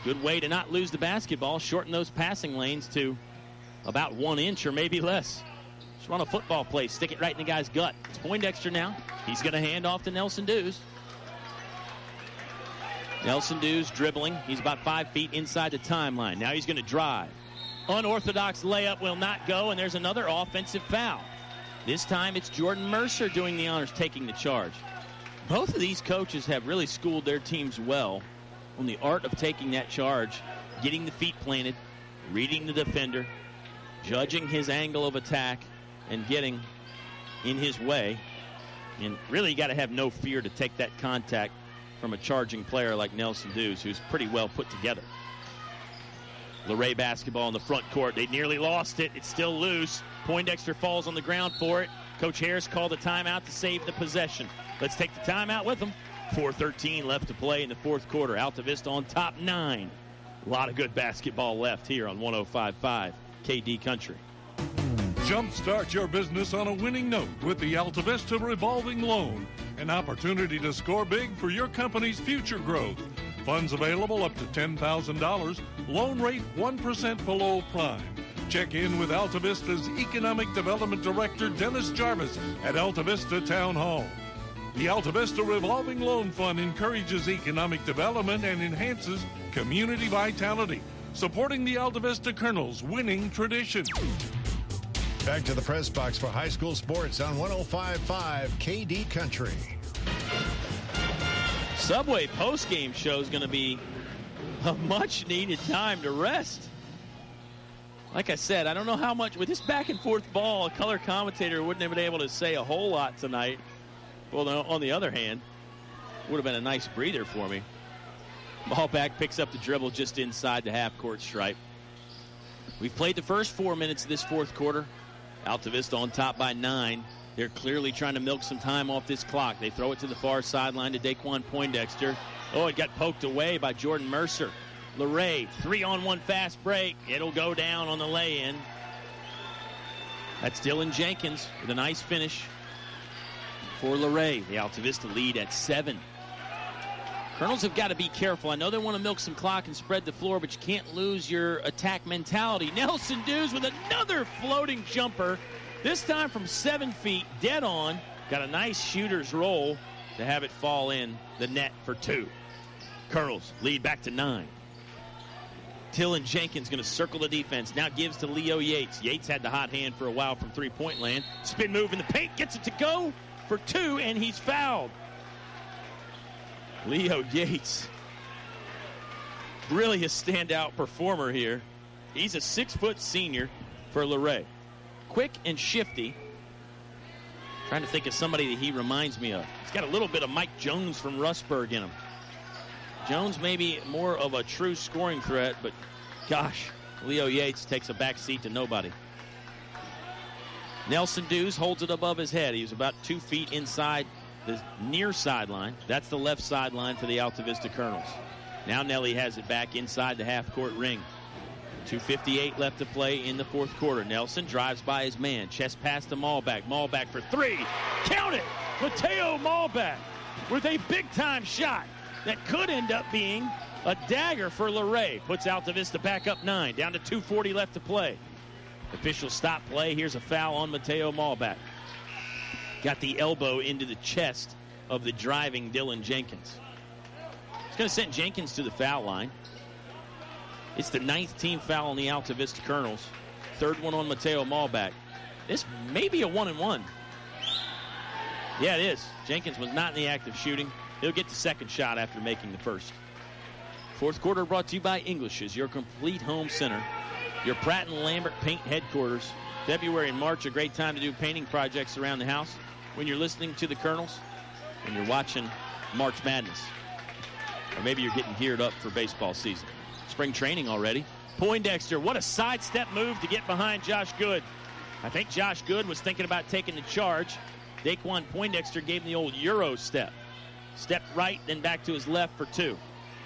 Good way to not lose the basketball. Shorten those passing lanes to about 1 inch or maybe less. Just run a football play. Stick it right in the guy's gut. It's Poindexter now. He's going to hand off to Nelson Dews. Nelson Dews dribbling. He's about 5 feet inside the timeline. Now he's going to drive. Unorthodox layup will not go, and there's another offensive foul. This time it's Jordan Mercer doing the honors, taking the charge. Both of these coaches have really schooled their teams well on the art of taking that charge, getting the feet planted, reading the defender, judging his angle of attack, and getting in his way. And really, you got to have no fear to take that contact from a charging player like Nelson Dews, who's pretty well put together. Luray basketball in the front court. They nearly lost it. It's still loose. Poindexter falls on the ground for it. Coach Harris called a timeout to save the possession. Let's take the timeout with them. 4:13 left to play in the fourth quarter. Altavista on top 9. A lot of good basketball left here on 105.5 KD Country. Jumpstart your business on a winning note with the Altavista Revolving Loan. An opportunity to score big for your company's future growth. Funds available up to $10,000. Loan rate 1% below prime. Check in with Altavista's Economic Development Director, Dennis Jarvis, at Altavista Town Hall. The Altavista Revolving Loan Fund encourages economic development and enhances community vitality, supporting the Altavista Colonels' winning tradition. Back to the press box for high school sports on 105.5 KD Country. Subway postgame show is going to be a much-needed time to rest. Like I said, I don't know how much. With this back-and-forth ball, a color commentator wouldn't have been able to say a whole lot tonight. Well, on the other hand, would have been a nice breather for me. Ball back, picks up the dribble just inside the half-court stripe. We've played the first 4 minutes of this fourth quarter. Altavista on top by 9. They're clearly trying to milk some time off this clock. They throw it to the far sideline to Daquan Poindexter. Oh, it got poked away by Jordan Mercer. Luray, 3-on-1 fast break. It'll go down on the lay-in. That's Dylan Jenkins with a nice finish for Luray. The Altavista lead at 7. Colonels have got to be careful. I know they want to milk some clock and spread the floor, but you can't lose your attack mentality. Nelson Dews with another floating jumper. This time from 7 feet, dead on. Got a nice shooter's roll to have it fall in the net for 2. Colonels lead back to 9. Dylan Jenkins going to circle the defense. Now gives to Leo Yates. Yates had the hot hand for a while from three-point land. Spin move in the paint. Gets it to go for 2, and he's fouled. Leo Yates, really a standout performer here. He's a 6-foot senior for Luray. Quick and shifty. Trying to think of somebody that he reminds me of. He's got a little bit of Mike Jones from Rustburg in him. Jones maybe more of a true scoring threat, but gosh, Leo Yates takes a back seat to nobody. Nelson Dews holds it above his head. He was about 2 feet inside the near sideline. That's the left sideline for the Altavista Colonels. Now Nelly has it back inside the half-court ring. 2:58 left to play in the fourth quarter. Nelson drives by his man. Chest pass to Malback. Malback for 3. Count it! Mateo Malback with a big-time shot that could end up being a dagger for Luray. Puts Altavista back up 9. Down to 2:40 left to play. Officials stop play. Here's a foul on Mateo Malback. Got the elbow into the chest of the driving Dylan Jenkins. It's going to send Jenkins to the foul line. It's the 9th team foul on the Altavista Colonels. 3rd one on Mateo Malback. This may be a 1-and-1. Yeah, it is. Jenkins was not in the act of shooting. He'll get the second shot after making the first. Fourth quarter brought to you by English's, your complete home center. Your Pratt & Lambert paint headquarters. February and March, a great time to do painting projects around the house. When you're listening to the Colonels, when you're watching March Madness. Or maybe you're getting geared up for baseball season. Spring training already. Poindexter, what a sidestep move to get behind Josh Good. I think Josh Good was thinking about taking the charge. Daquan Poindexter gave him the old Euro step. Stepped right, then back to his left for 2.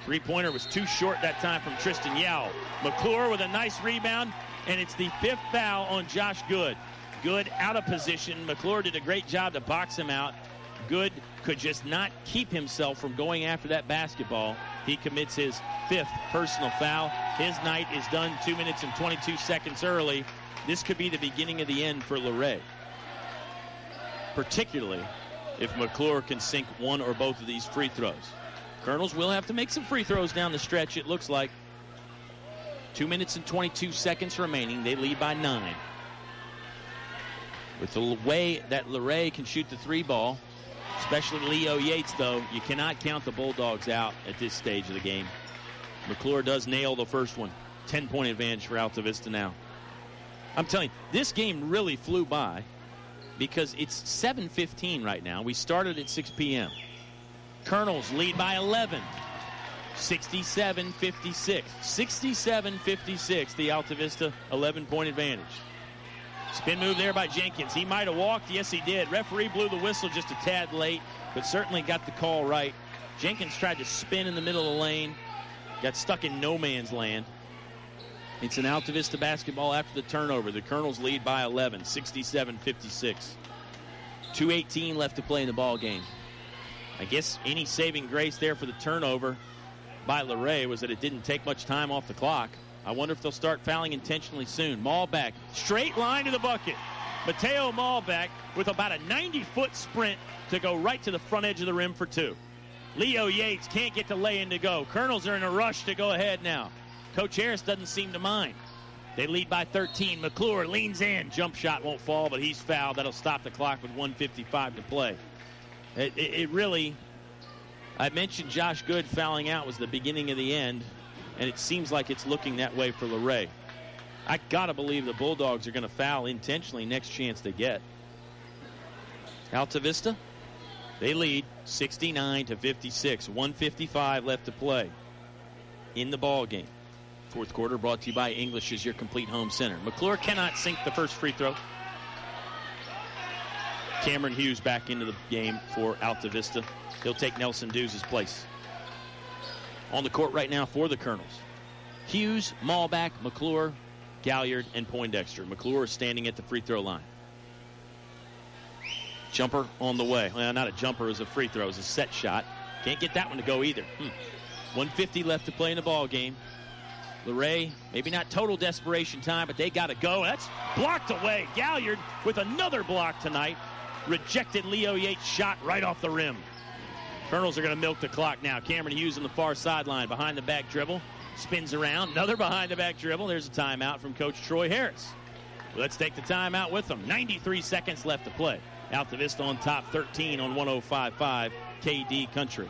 Three-pointer was too short that time from Tristan Yao. McClure with a nice rebound, and it's the 5th foul on Josh Good. Good out of position. McClure did a great job to box him out. Good could just not keep himself from going after that basketball. He commits his 5th personal foul. His night is done 2 minutes and 22 seconds early. This could be the beginning of the end for Luray. Particularly if McClure can sink one or both of these free throws. Colonels will have to make some free throws down the stretch, it looks like. 2 minutes and 22 seconds remaining. They lead by 9. With the way that Luray can shoot the 3 ball, especially Leo Yates, though, you cannot count the Bulldogs out at this stage of the game. McClure does nail the first one. 10-point advantage for Altavista now. I'm telling you, this game really flew by because it's 7:15 right now. We started at 6 p.m. Colonels lead by 11. 67-56. 67-56, the Altavista 11-point advantage. Spin move there by Jenkins. He might have walked. Yes, he did. Referee blew the whistle just a tad late, but certainly got the call right. Jenkins tried to spin in the middle of the lane. Got stuck in no man's land. It's an Altavista basketball after the turnover. The Colonels lead by 11, 67-56. 2:18 left to play in the ball game. I guess any saving grace there for the turnover by Luray was that it didn't take much time off the clock. I wonder if they'll start fouling intentionally soon. Malbeck, straight line to the bucket. Mateo Malbeck with about a 90-foot sprint to go right to the front edge of the rim for two. Leo Yates can't get the lay-in to go. Colonels are in a rush to go ahead now. Coach Harris doesn't seem to mind. They lead by 13. McClure leans in. Jump shot won't fall, but he's fouled. That'll stop the clock with 1:55 to play. It really, I mentioned Josh Good fouling out was the beginning of the end, and it seems like it's looking that way for Luray. I got to believe the Bulldogs are going to foul intentionally next chance they get. Altavista, they lead 69-56. 1:55 left to play in the ball game. Fourth quarter brought to you by English is your complete home center. McClure cannot sink the first free throw. Cameron Hughes back into the game for Altavista. He'll take Nelson Dews' place. On the court right now for the Colonels. Hughes, Malbeck, McClure, Galliard, and Poindexter. McClure is standing at the free throw line. Jumper on the way. Well, not a jumper, it was a free throw. It was a set shot. Can't get that one to go either. 1:50 left to play in the ball game. Luray, maybe not total desperation time, but they got to go. That's blocked away. Galliard with another block tonight. Rejected Leo Yates' shot right off the rim. Colonels are going to milk the clock now. Cameron Hughes on the far sideline. Behind the back dribble. Spins around. Another behind the back dribble. There's a timeout from Coach Troy Harris. Let's take the timeout with them. 93 seconds left to play. Altavista on top 13 on 105.5 KD Country.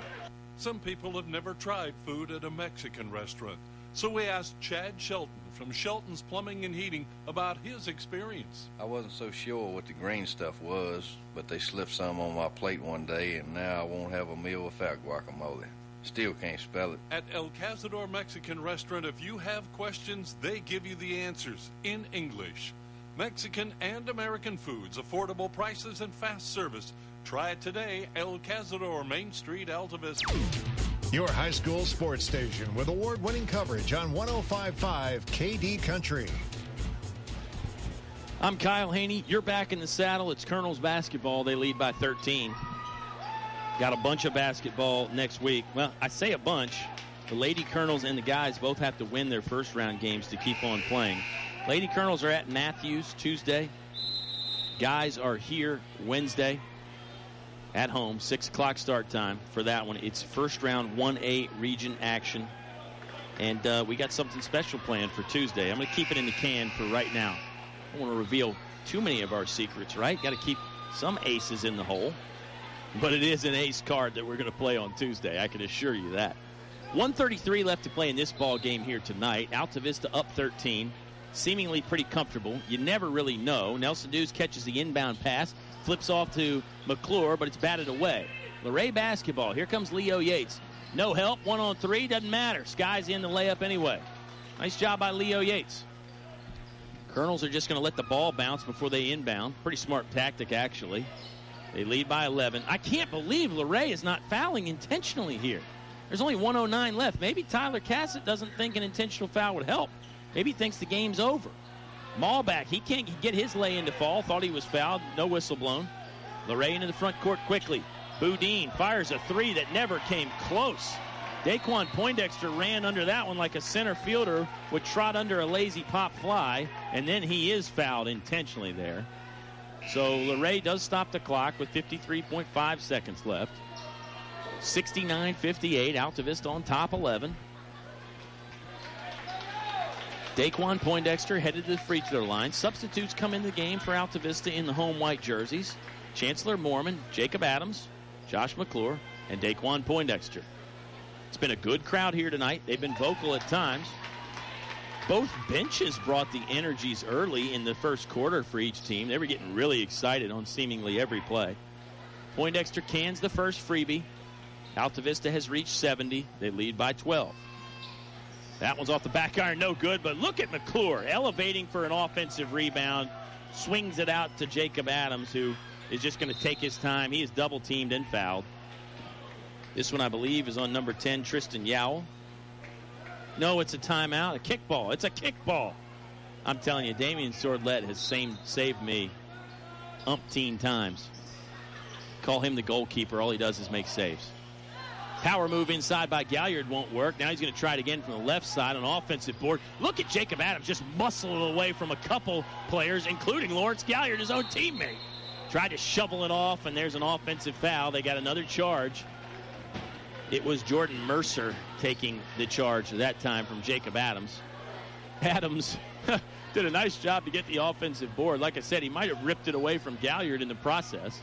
Some people have never tried food at a Mexican restaurant. So we asked Chad Shelton from Shelton's Plumbing and Heating about his experience. I wasn't so sure what the green stuff was, but they slipped some on my plate one day, and now I won't have a meal without guacamole. Still can't spell it. At El Cazador Mexican Restaurant, if you have questions, they give you the answers in English. Mexican and American foods, affordable prices, and fast service. Try it today. El Cazador, Main Street, Altavista. Your high school sports station with award-winning coverage on 105.5 KD Country. I'm Kyle Haney. You're back in the saddle. It's Colonels basketball. They lead by 13. Got a bunch of basketball next week. Well, I say a bunch. The Lady Colonels and the guys both have to win their first-round games to keep on playing. Lady Colonels are at Matthews Tuesday. Guys are here Wednesday at home. 6 o'clock start time for that one. It's first round 1A region action. And we got something special planned for Tuesday. I'm going to keep it in the can for right now. I don't want to reveal too many of our secrets, right? Got to keep some aces in the hole. But it is an ace card that we're going to play on Tuesday. I can assure you that. 1:33 left to play in this ball game here tonight. Altavista up 13. Seemingly pretty comfortable. You never really know. Nelson Dews catches the inbound pass. Flips off to McClure, but it's batted away. Luray basketball. Here comes Leo Yates. No help. 1-on-3. Doesn't matter. Sky's in the layup anyway. Nice job by Leo Yates. Colonels are just going to let the ball bounce before they inbound. Pretty smart tactic, actually. They lead by 11. I can't believe Luray is not fouling intentionally here. There's only 1:09 left. Maybe Tyler Cassett doesn't think an intentional foul would help. Maybe he thinks the game's over. Malbeck, he can't get his lay-in to fall. Thought he was fouled. No whistle blown. Luray into the front court quickly. Boudin fires a three that never came close. Daquan Poindexter ran under that one like a center fielder would trot under a lazy pop fly, and then he is fouled intentionally there. So Luray does stop the clock with 53.5 seconds left. 69-58, Altavista on top 11. Daquan Poindexter headed to the free throw line. Substitutes come into the game for Altavista in the home white jerseys. Chancellor Mormon, Jacob Adams, Josh McClure, and Daquan Poindexter. It's been a good crowd here tonight. They've been vocal at times. Both benches brought the energies early in the first quarter for each team. They were getting really excited on seemingly every play. Poindexter cans the first freebie. Altavista has reached 70. They lead by 12. That one's off the back iron, no good, but look at McClure elevating for an offensive rebound. Swings it out to Jacob Adams, who is just going to take his time. He is double-teamed and fouled. This one, I believe, is on number 10, Tristan Yowell. No, it's a timeout, a kickball. It's a kickball. I'm telling you, Damian Swordlett has saved me umpteen times. Call him the goalkeeper. All he does is make saves. Power move inside by Galliard won't work. Now he's going to try it again from the left side on offensive board. Look at Jacob Adams just muscling away from a couple players, including Lawrence Galliard, his own teammate. Tried to shovel it off, and there's an offensive foul. They got another charge. It was Jordan Mercer taking the charge that time from Jacob Adams. Adams did a nice job to get the offensive board. Like I said, he might have ripped it away from Galliard in the process.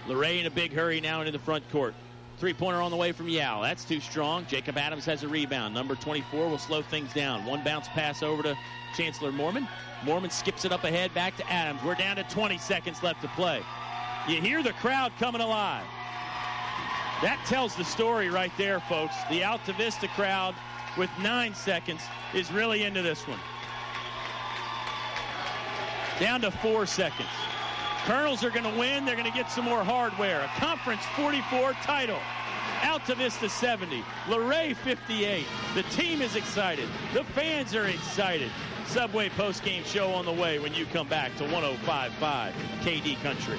Luray in a big hurry now into the front court. Three-pointer on the way from Yao. That's too strong. Jacob Adams has a rebound. Number 24 will slow things down. One bounce pass over to Chancellor Mormon. Mormon skips it up ahead back to Adams. We're down to 20 seconds left to play. You hear the crowd coming alive. That tells the story right there, folks. The Altavista crowd with 9 seconds is really into this one. Down to 4 seconds. Colonels are going to win. They're going to get some more hardware. A Conference 44 title. Altavista 70. Luray 58. The team is excited. The fans are excited. Subway postgame show on the way when you come back to 105.5 KD Country.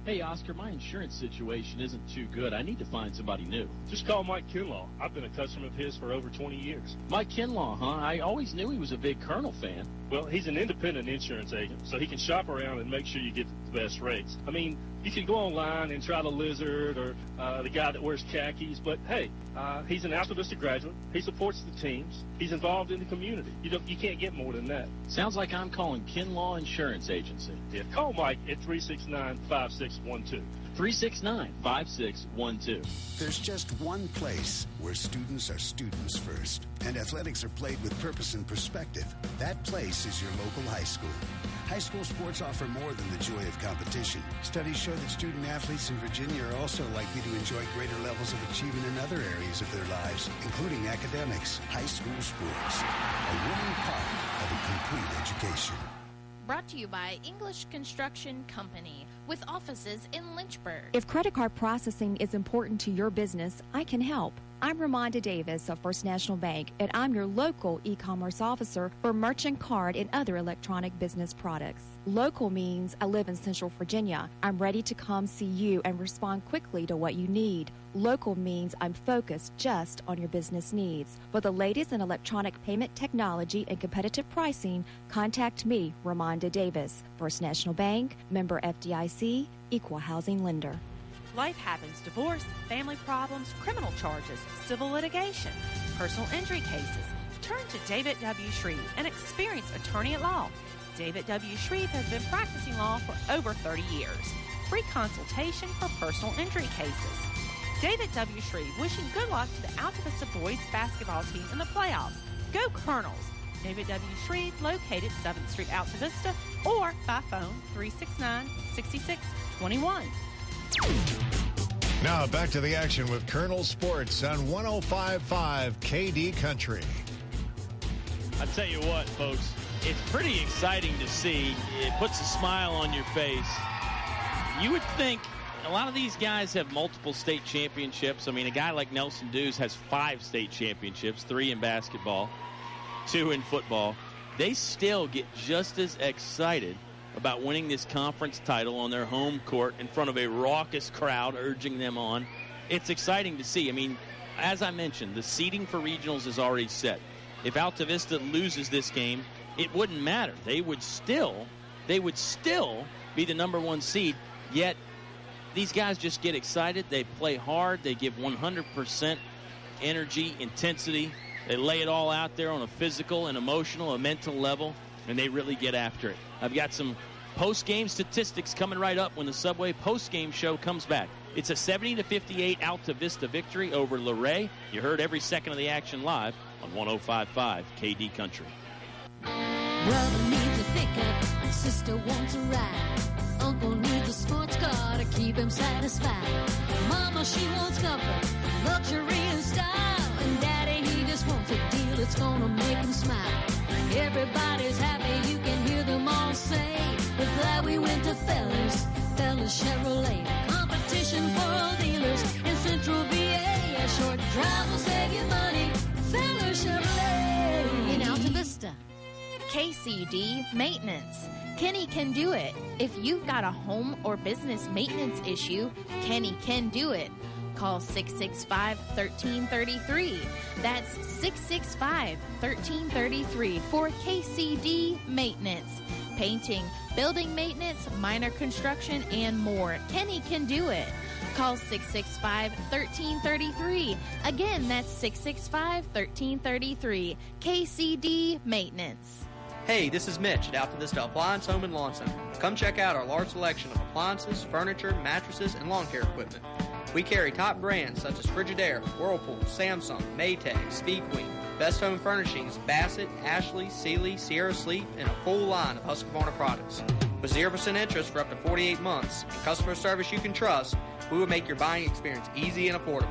Hey, Oscar, my insurance situation isn't too good. I need to find somebody new. Just call Mike Kinlaw. I've been a customer of his for over 20 years. Mike Kinlaw, huh? I always knew he was a big Colonel fan. Well, he's an independent insurance agent, so he can shop around and make sure you get the best rates. I mean, you can go online and try the Lizard or the guy that wears khakis, but hey, he's an Altavista graduate. He supports the teams. He's involved in the community. You can't get more than that. Sounds like I'm calling Kinlaw Insurance Agency. Yeah, call Mike at 369-5612. 369-5612. There's just one place where students are students first, and athletics are played with purpose and perspective. That place is your local high school. High school sports offer more than the joy of competition. Studies show that student athletes in Virginia are also likely to enjoy greater levels of achievement in other areas of their lives, including academics. High school sports, a winning part of a complete education. Brought to you by English Construction Company, with offices in Lynchburg. If credit card processing is important to your business, I can help. I'm Ramonda Davis of First National Bank, and I'm your local e-commerce officer for merchant card and other electronic business products. Local means I live in Central Virginia. I'm ready to come see you and respond quickly to what you need. Local means I'm focused just on your business needs. For the latest in electronic payment technology and competitive pricing, contact me, Ramonda Davis. First National Bank, member FDIC, equal housing lender. Life happens: divorce, family problems, criminal charges, civil litigation, personal injury cases. Turn to David W. Shreve, an experienced attorney at law. David W. Shreve has been practicing law for over 30 years. Free consultation for personal injury cases. David W. Shreve wishing good luck to the Altavista boys basketball team in the playoffs. Go Colonels! David W. Shreve, located 7th Street, Altavista, or by phone 369-6621. Now back to the action with Colonel Sports on 105.5 KD Country. I tell you what, folks, it's pretty exciting to see. It puts a smile on your face. You would think a lot of these guys have multiple state championships. I mean, a guy like Nelson Dews has 5 state championships, 3 in basketball, 2 in football. They still get just as excited about winning this conference title on their home court in front of a raucous crowd urging them on. It's exciting to see. I mean, as I mentioned, the seeding for regionals is already set. If Altavista loses this game, it wouldn't matter. They would still be the number 1 seed. Yet these guys just get excited. They play hard. They give 100% energy, intensity. They lay it all out there on a physical and emotional and mental level, and they really get after it. I've got some post-game statistics coming right up when the Subway post-game show comes back. It's a 70-58 Altavista victory over Luray. You heard every second of the action live on 105.5 KD Country. Brother needs a pickup, sister wants a ride. Uncle needs a sports car to keep him satisfied. Mama, she wants comfort, luxury and style. And Daddy, he just wants a deal that's gonna make him smile. Everybody's happy, you can hear them all say, we're glad we went to Fellers Chevrolet. Competition for all dealers in Central VA. A short drive will save you money. Fellers Chevrolet In Altavista. KCD Maintenance. Kenny can do it. If you've got a home or business maintenance issue, Kenny can do it. Call 665-1333. That's 665-1333 for KCD Maintenance. Painting, building maintenance, minor construction, and more. Kenny can do it. Call 665-1333. Again, that's 665-1333. KCD Maintenance. Hey, this is Mitch at Altavista Appliance Home and Lawn Center. Come check out our large selection of appliances, furniture, mattresses, and lawn care equipment. We carry top brands such as Frigidaire, Whirlpool, Samsung, Maytag, Speedqueen, Best Home Furnishings, Bassett, Ashley, Sealy, Sierra Sleep, and a full line of Husqvarna products. With 0% interest for up to 48 months and customer service you can trust, we will make your buying experience easy and affordable.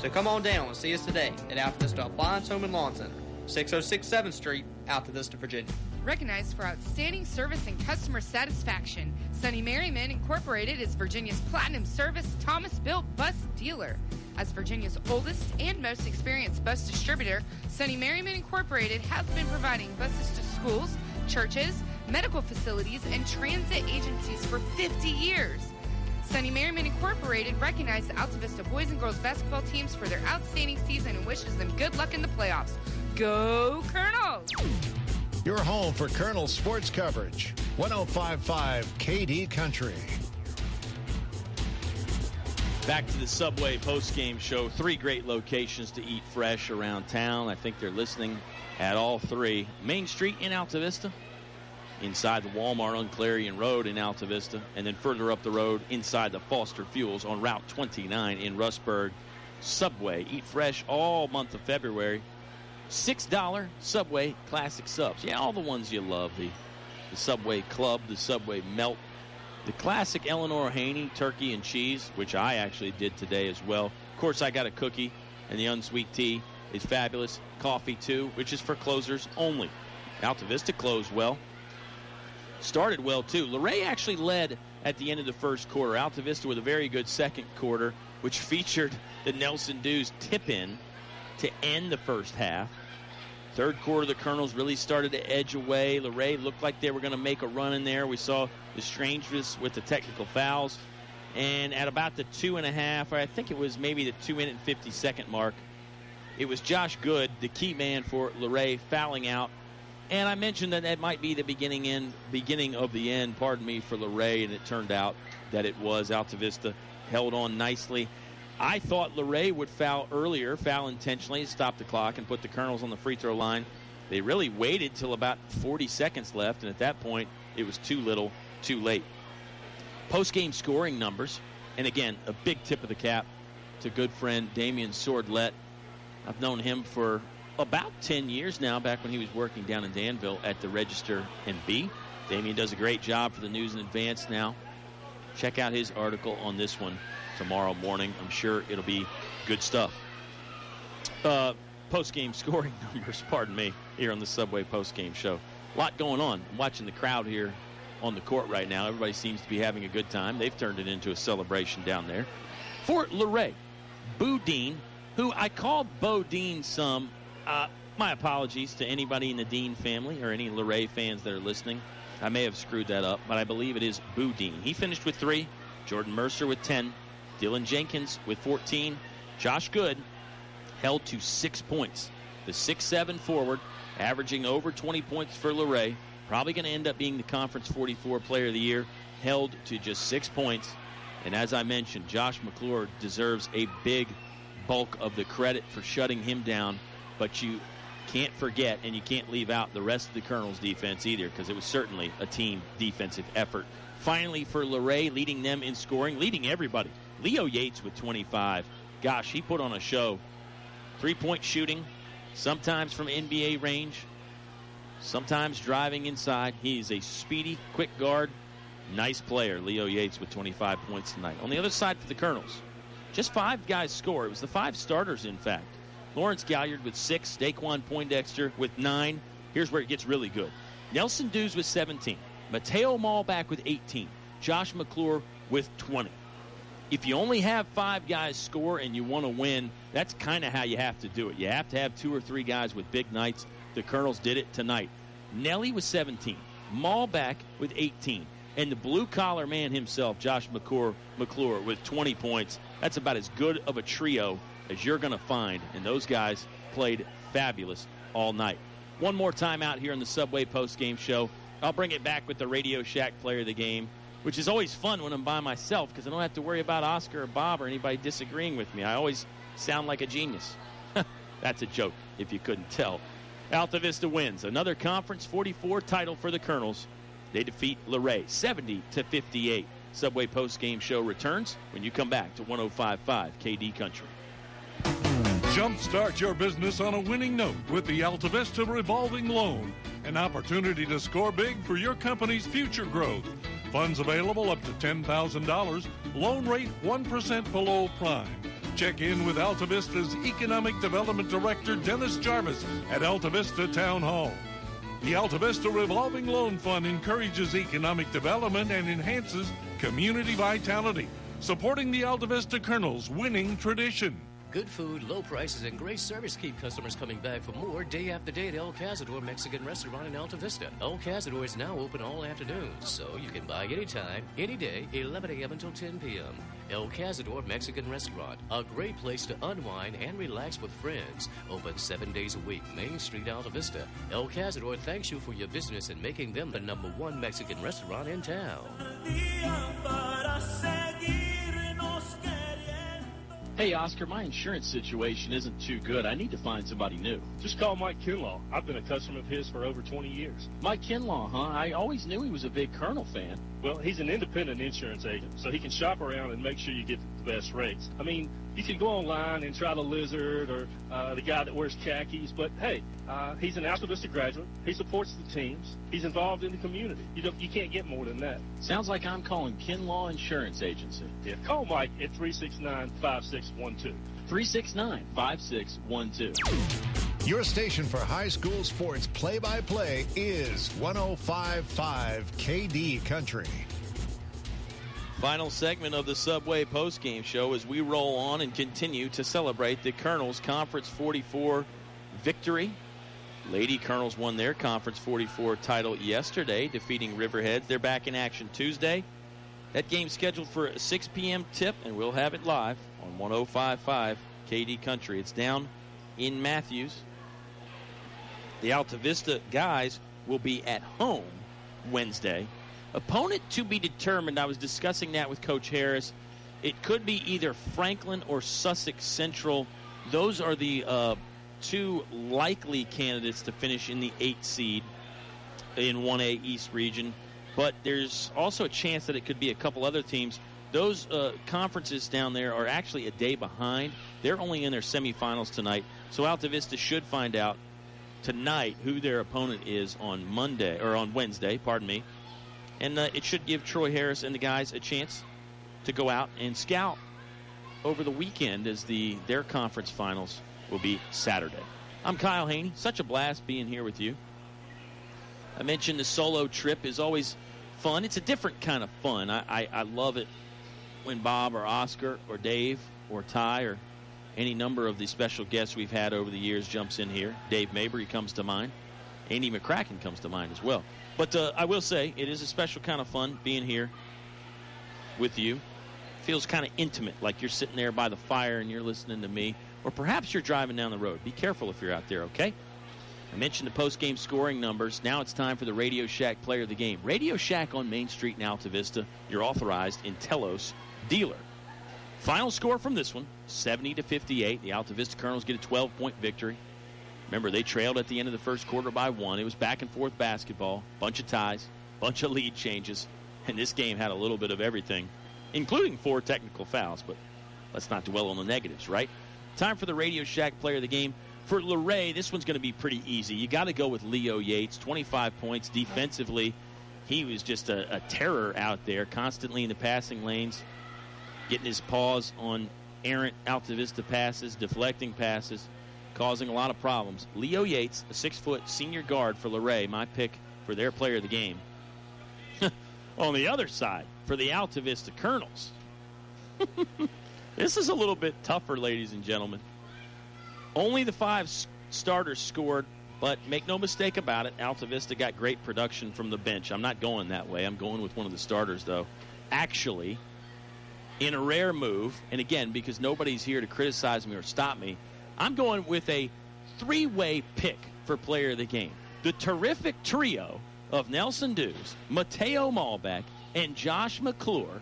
So come on down and see us today at Altavista Appliance Home and Lawn Center, 606 7th Street, Altavista, Virginia. Recognized for outstanding service and customer satisfaction, Sonny Merriman Incorporated is Virginia's platinum service Thomas-built bus dealer. As Virginia's oldest and most experienced bus distributor, Sonny Merriman Incorporated has been providing buses to schools, churches, medical facilities, and transit agencies for 50 years. Sonny Merriman Incorporated recognized the Altavista boys and girls basketball teams for their outstanding season and wishes them good luck in the playoffs. Go Colonels! Your home for Colonel sports coverage. 105.5 KD Country. Back to the Subway postgame show. 3 great locations to eat fresh around town. I think they're listening at all 3. Main Street in Altavista, inside the Walmart on Clarion Road in Altavista, and then further up the road inside the Foster Fuels on Route 29 in Rustburg. Subway. Eat fresh all month of February. $6 Subway classic subs. Yeah, all the ones you love. The Subway Club, the Subway Melt, the classic Eleanor Haney turkey and cheese, which I actually did today as well. Of course, I got a cookie, and the unsweet tea is fabulous. Coffee, too, which is for closers only. Altavista closed well. Started well, too. Luray actually led at the end of the first quarter. Altavista with a very good second quarter, which featured the Nelson Dews tip-in to end the first half. Third quarter, the Colonels really started to edge away. Luray looked like they were going to make a run in there. We saw the strangeness with the technical fouls. And at about the 2.5, or I think it was maybe the 2-minute and 50-second mark, it was Josh Good, the key man for Luray, fouling out. And I mentioned that that might be the beginning of the end, for Luray, and it turned out that it was. Altavista held on nicely. I thought Luray would foul earlier, foul intentionally, stop the clock, and put the Colonels on the free throw line. They really waited till about 40 seconds left, and at that point, it was too little, too late. Post-game scoring numbers, and again, a big tip of the cap to good friend Damian Swordlett. I've known him for about 10 years now, back when he was working down in Danville at the Register and Bee. Damian does a great job for the News in Advance now. Check out his article on this one tomorrow morning. I'm sure it'll be good stuff. Post-game scoring numbers, here on the Subway post-game show. A lot going on. I'm watching the crowd here on the court right now. Everybody seems to be having a good time. They've turned it into a celebration down there. For Luray, Boo Dean, who I called Bo Dean some. My apologies to anybody in the Dean family or any Luray fans that are listening. I may have screwed that up, but I believe it is Boo Dean. He finished with 3. Jordan Mercer with 10. Dylan Jenkins with 14. Josh Good held to 6 points. The 6'7" forward, averaging over 20 points for Luray. Probably going to end up being the Conference 44 Player of the Year. Held to just 6 points. And as I mentioned, Josh McClure deserves a big bulk of the credit for shutting him down. But you can't forget, and you can't leave out the rest of the Colonels' defense either, because it was certainly a team defensive effort. Finally, for Luray, leading them in scoring, leading everybody. Leo Yates with 25. Gosh, he put on a show. 3-point shooting, sometimes from NBA range, sometimes driving inside. He is a speedy, quick guard, nice player. Leo Yates with 25 points tonight. On the other side for the Colonels, just 5 guys score. It was the 5 starters, in fact. Lawrence Galliard with 6. Daquan Poindexter with 9. Here's where it gets really good. Nelson Dews with 17. Mateo Malback with 18. Josh McClure with 20. If you only have 5 guys score and you want to win, that's kind of how you have to do it. You have to have 2 or 3 guys with big nights. The Colonels did it tonight. Nelly with 17. Malback with 18. and the blue-collar man himself, Josh McClure, with 20 points. That's about as good of a trio as you're going to find, and those guys played fabulous all night. One more time out here in the Subway post-game show. I'll bring it back with the Radio Shack player of the game, which is always fun when I'm by myself because I don't have to worry about Oscar or Bob or anybody disagreeing with me. I always sound like a genius. That's a joke, if you couldn't tell. Altavista wins another Conference 44 title for the Colonels. They defeat Luray 70-58. Subway post-game show returns when you come back to 105.5 KD Country. Jumpstart your business on a winning note with the Altavista revolving loan. An opportunity to score big for your company's future growth. Funds available up to $10,000. Loan rate 1% below prime. Check in with Altavista's Economic Development Director, Dennis Jarvis, at Altavista Town Hall. The Altavista Revolving Loan Fund encourages economic development and enhances community vitality, supporting the Altavista Colonels' winning tradition. Good food, low prices, and great service keep customers coming back for more day after day at El Cazador Mexican Restaurant in Altavista. El Cazador is now open all afternoon, so you can buy anytime, any day, 11 a.m. until 10 p.m. El Cazador Mexican Restaurant, a great place to unwind and relax with friends. Open 7 days a week, Main Street, Altavista. El Cazador thanks you for your business and making them the #1 Mexican restaurant in town. Hey, Oscar, my insurance situation isn't too good. I need to find somebody new. Just call Mike Kinlaw. I've been a customer of his for over 20 years. Mike Kinlaw, huh? I always knew he was a big Colonel fan. Well, he's an independent insurance agent, so he can shop around and make sure you get the best rates. I mean, you can go online and try the Lizard or the guy that wears khakis, but hey, he's an Altavista graduate. He supports the teams. He's involved in the community. You can't get more than that. Sounds like I'm calling Kinlaw Insurance Agency. Yeah, call Mike at 369-5612. 369-5612. Your station for high school sports play-by-play is 105.5 KD Country. Final segment of the Subway postgame show as we roll on and continue to celebrate the Colonels' Conference 44 victory. Lady Colonels won their Conference 44 title yesterday, defeating Riverheads. They're back in action Tuesday. That game's scheduled for a 6 p.m. tip, and we'll have it live on 105.5 KD Country. It's down in Matthews. The Altavista guys will be at home Wednesday. Opponent to be determined. I was discussing that with Coach Harris. It could be either Franklin or Sussex Central. Those are the two likely candidates to finish in the 8th seed in 1A East region. But there's also a chance that it could be a couple other teams. Those conferences down there are actually a day behind. They're only in their semifinals tonight. So Altavista should find out tonight who their opponent is on Wednesday, and it should give Troy Harris and the guys a chance to go out and scout over the weekend as their conference finals will be Saturday. I'm Kyle Haney. Such a blast being here with you. I mentioned the solo trip is always fun. It's a different kind of fun. I love it when Bob or Oscar or Dave or Ty or any number of the special guests we've had over the years jumps in here. Dave Mabry comes to mind. Andy McCracken comes to mind as well. But I will say it is a special kind of fun being here with you. Feels kind of intimate, like you're sitting there by the fire and you're listening to me. Or perhaps you're driving down the road. Be careful if you're out there, okay? I mentioned the post-game scoring numbers. Now it's time for the Radio Shack player of the game. Radio Shack on Main Street in Altavista, your authorized Intelos dealer. Final score from this one, 70-58. The Altavista Colonels get a 12-point victory. Remember, they trailed at the end of the first quarter by 1. It was back-and-forth basketball, bunch of ties, bunch of lead changes, and this game had a little bit of everything, including 4 technical fouls, but let's not dwell on the negatives, right? Time for the Radio Shack player of the game. For Luray, this one's going to be pretty easy. You got to go with Leo Yates, 25 points defensively. He was just a terror out there, constantly in the passing lanes, getting his paws on errant Altavista passes, deflecting passes, causing a lot of problems. Leo Yates, a 6-foot senior guard for Luray, my pick for their player of the game. On the other side, for the Altavista Colonels, this is a little bit tougher, ladies and gentlemen. Only the 5 starters scored But make no mistake about it, Altavista got great production from the bench. I'm not going that way. I'm going with one of the starters, though. Actually, in a rare move, and again, because nobody's here to criticize me or stop me, I'm going with a three-way pick for player of the game. The terrific trio of Nelson Dews, Mateo Malbec, and Josh McClure.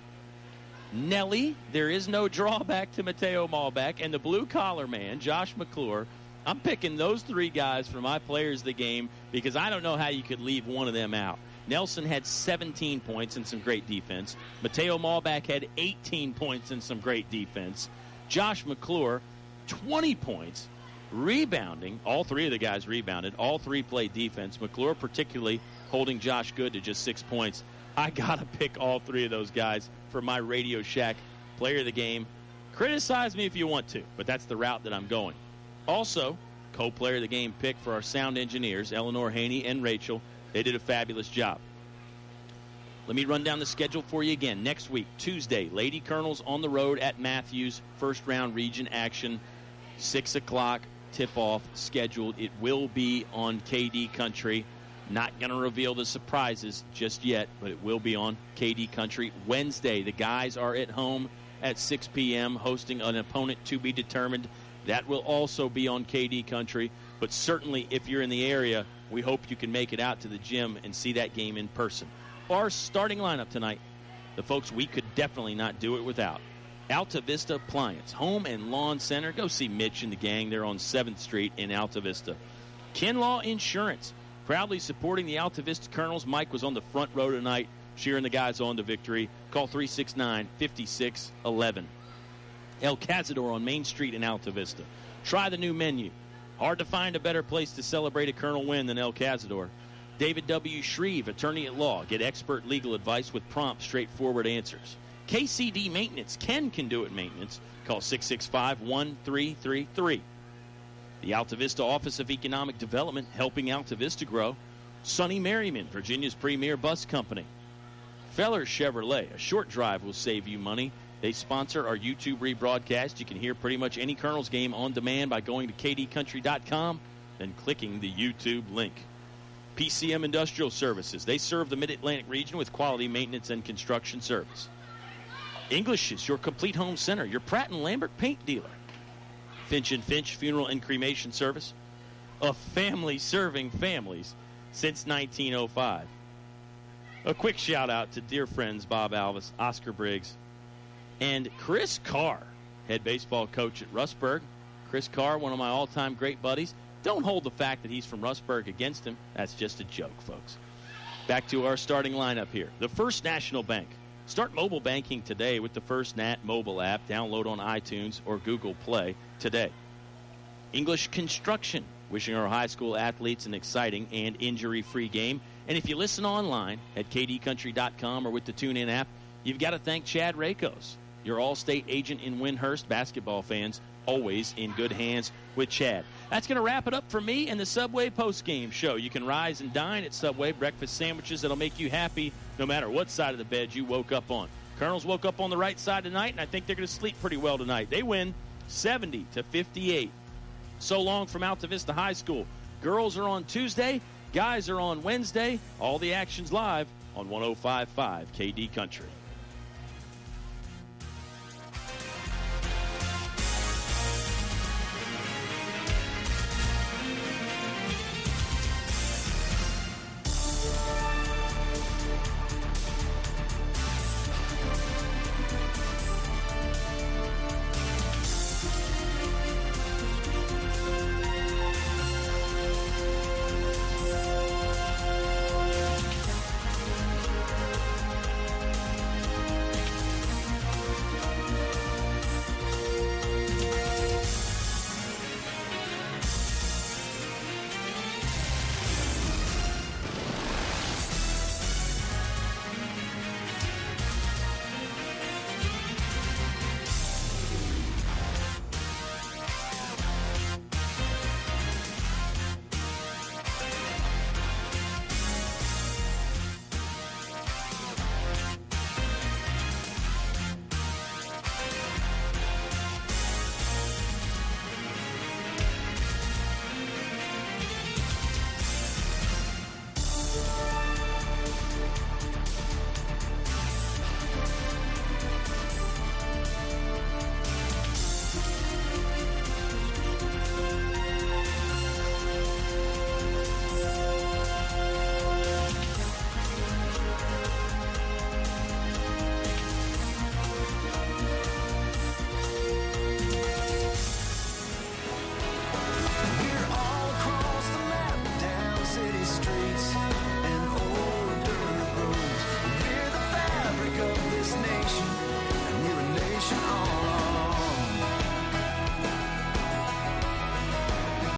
Nelly, there is no drawback to Mateo Malbec, and the blue-collar man, Josh McClure. I'm picking those three guys for my players of the game because I don't know how you could leave one of them out. Nelson had 17 points and some great defense. Mateo Malbec had 18 points and some great defense. Josh McClure, 20 points, rebounding. All three of the guys rebounded. All three played defense. McClure particularly holding Josh Good to just 6 points. I got to pick all three of those guys for my Radio Shack player of the game. Criticize me if you want to, but that's the route that I'm going. Also, co-player of the game pick for our sound engineers, Eleanor Haney and Rachel. They did a fabulous job. Let me run down the schedule for you again. Next week, Tuesday, Lady Colonels on the road at Matthews. First round region action, 6 o'clock tip-off scheduled. It will be on KD Country. Not going to reveal the surprises just yet, but it will be on KD Country. Wednesday, the guys are at home at 6 p.m. hosting an opponent to be determined. That will also be on KD Country. But certainly, if you're in the area, we hope you can make it out to the gym and see that game in person. Our starting lineup tonight, the folks we could definitely not do it without. Altavista Appliance, Home and Lawn Center. Go see Mitch and the gang. They're on 7th Street in Altavista. Kinlaw Insurance, proudly supporting the Altavista Colonels. Mike was on the front row tonight, cheering the guys on to victory. Call 369-5611. El Cazador on Main Street in Altavista. Try the new menu. Hard to find a better place to celebrate a Colonel win than El Cazador. David W. Shreve, attorney at law. Get expert legal advice with prompt, straightforward answers. KCD Maintenance. Ken can do it maintenance. Call 665-1333. The Altavista Office of Economic Development, helping Altavista grow. Sonny Merriman, Virginia's premier bus company. Fellers Chevrolet, a short drive will save you money. They sponsor our YouTube rebroadcast. You can hear pretty much any Colonels game on demand by going to kdcountry.com and clicking the YouTube link. PCM Industrial Services. They serve the Mid-Atlantic region with quality maintenance and construction service. English is your complete home center, your Pratt & Lambert paint dealer. Finch & Finch Funeral and Cremation Service. A family serving families since 1905. A quick shout out to dear friends Bob Alvis, Oscar Briggs, and Chris Carr, head baseball coach at Rustburg. Chris Carr, one of my all-time great buddies. Don't hold the fact that he's from Rustburg against him. That's just a joke, folks. Back to our starting lineup here. The First National Bank. Start mobile banking today with the First Nat mobile app. Download on iTunes or Google Play today. English Construction. Wishing our high school athletes an exciting and injury-free game. And if you listen online at kdcountry.com or with the TuneIn app, you've got to thank Chad Rakos, your all-state agent in Windhurst. Basketball fans, always in good hands with Chad. That's going to wrap it up for me and the Subway postgame show. You can rise and dine at Subway. Breakfast sandwiches that'll make you happy no matter what side of the bed you woke up on. Colonels woke up on the right side tonight, and I think they're going to sleep pretty well tonight. They win 70-58. So long from Altavista High School. Girls are on Tuesday. Guys are on Wednesday. All the action's live on 105.5 KD Country.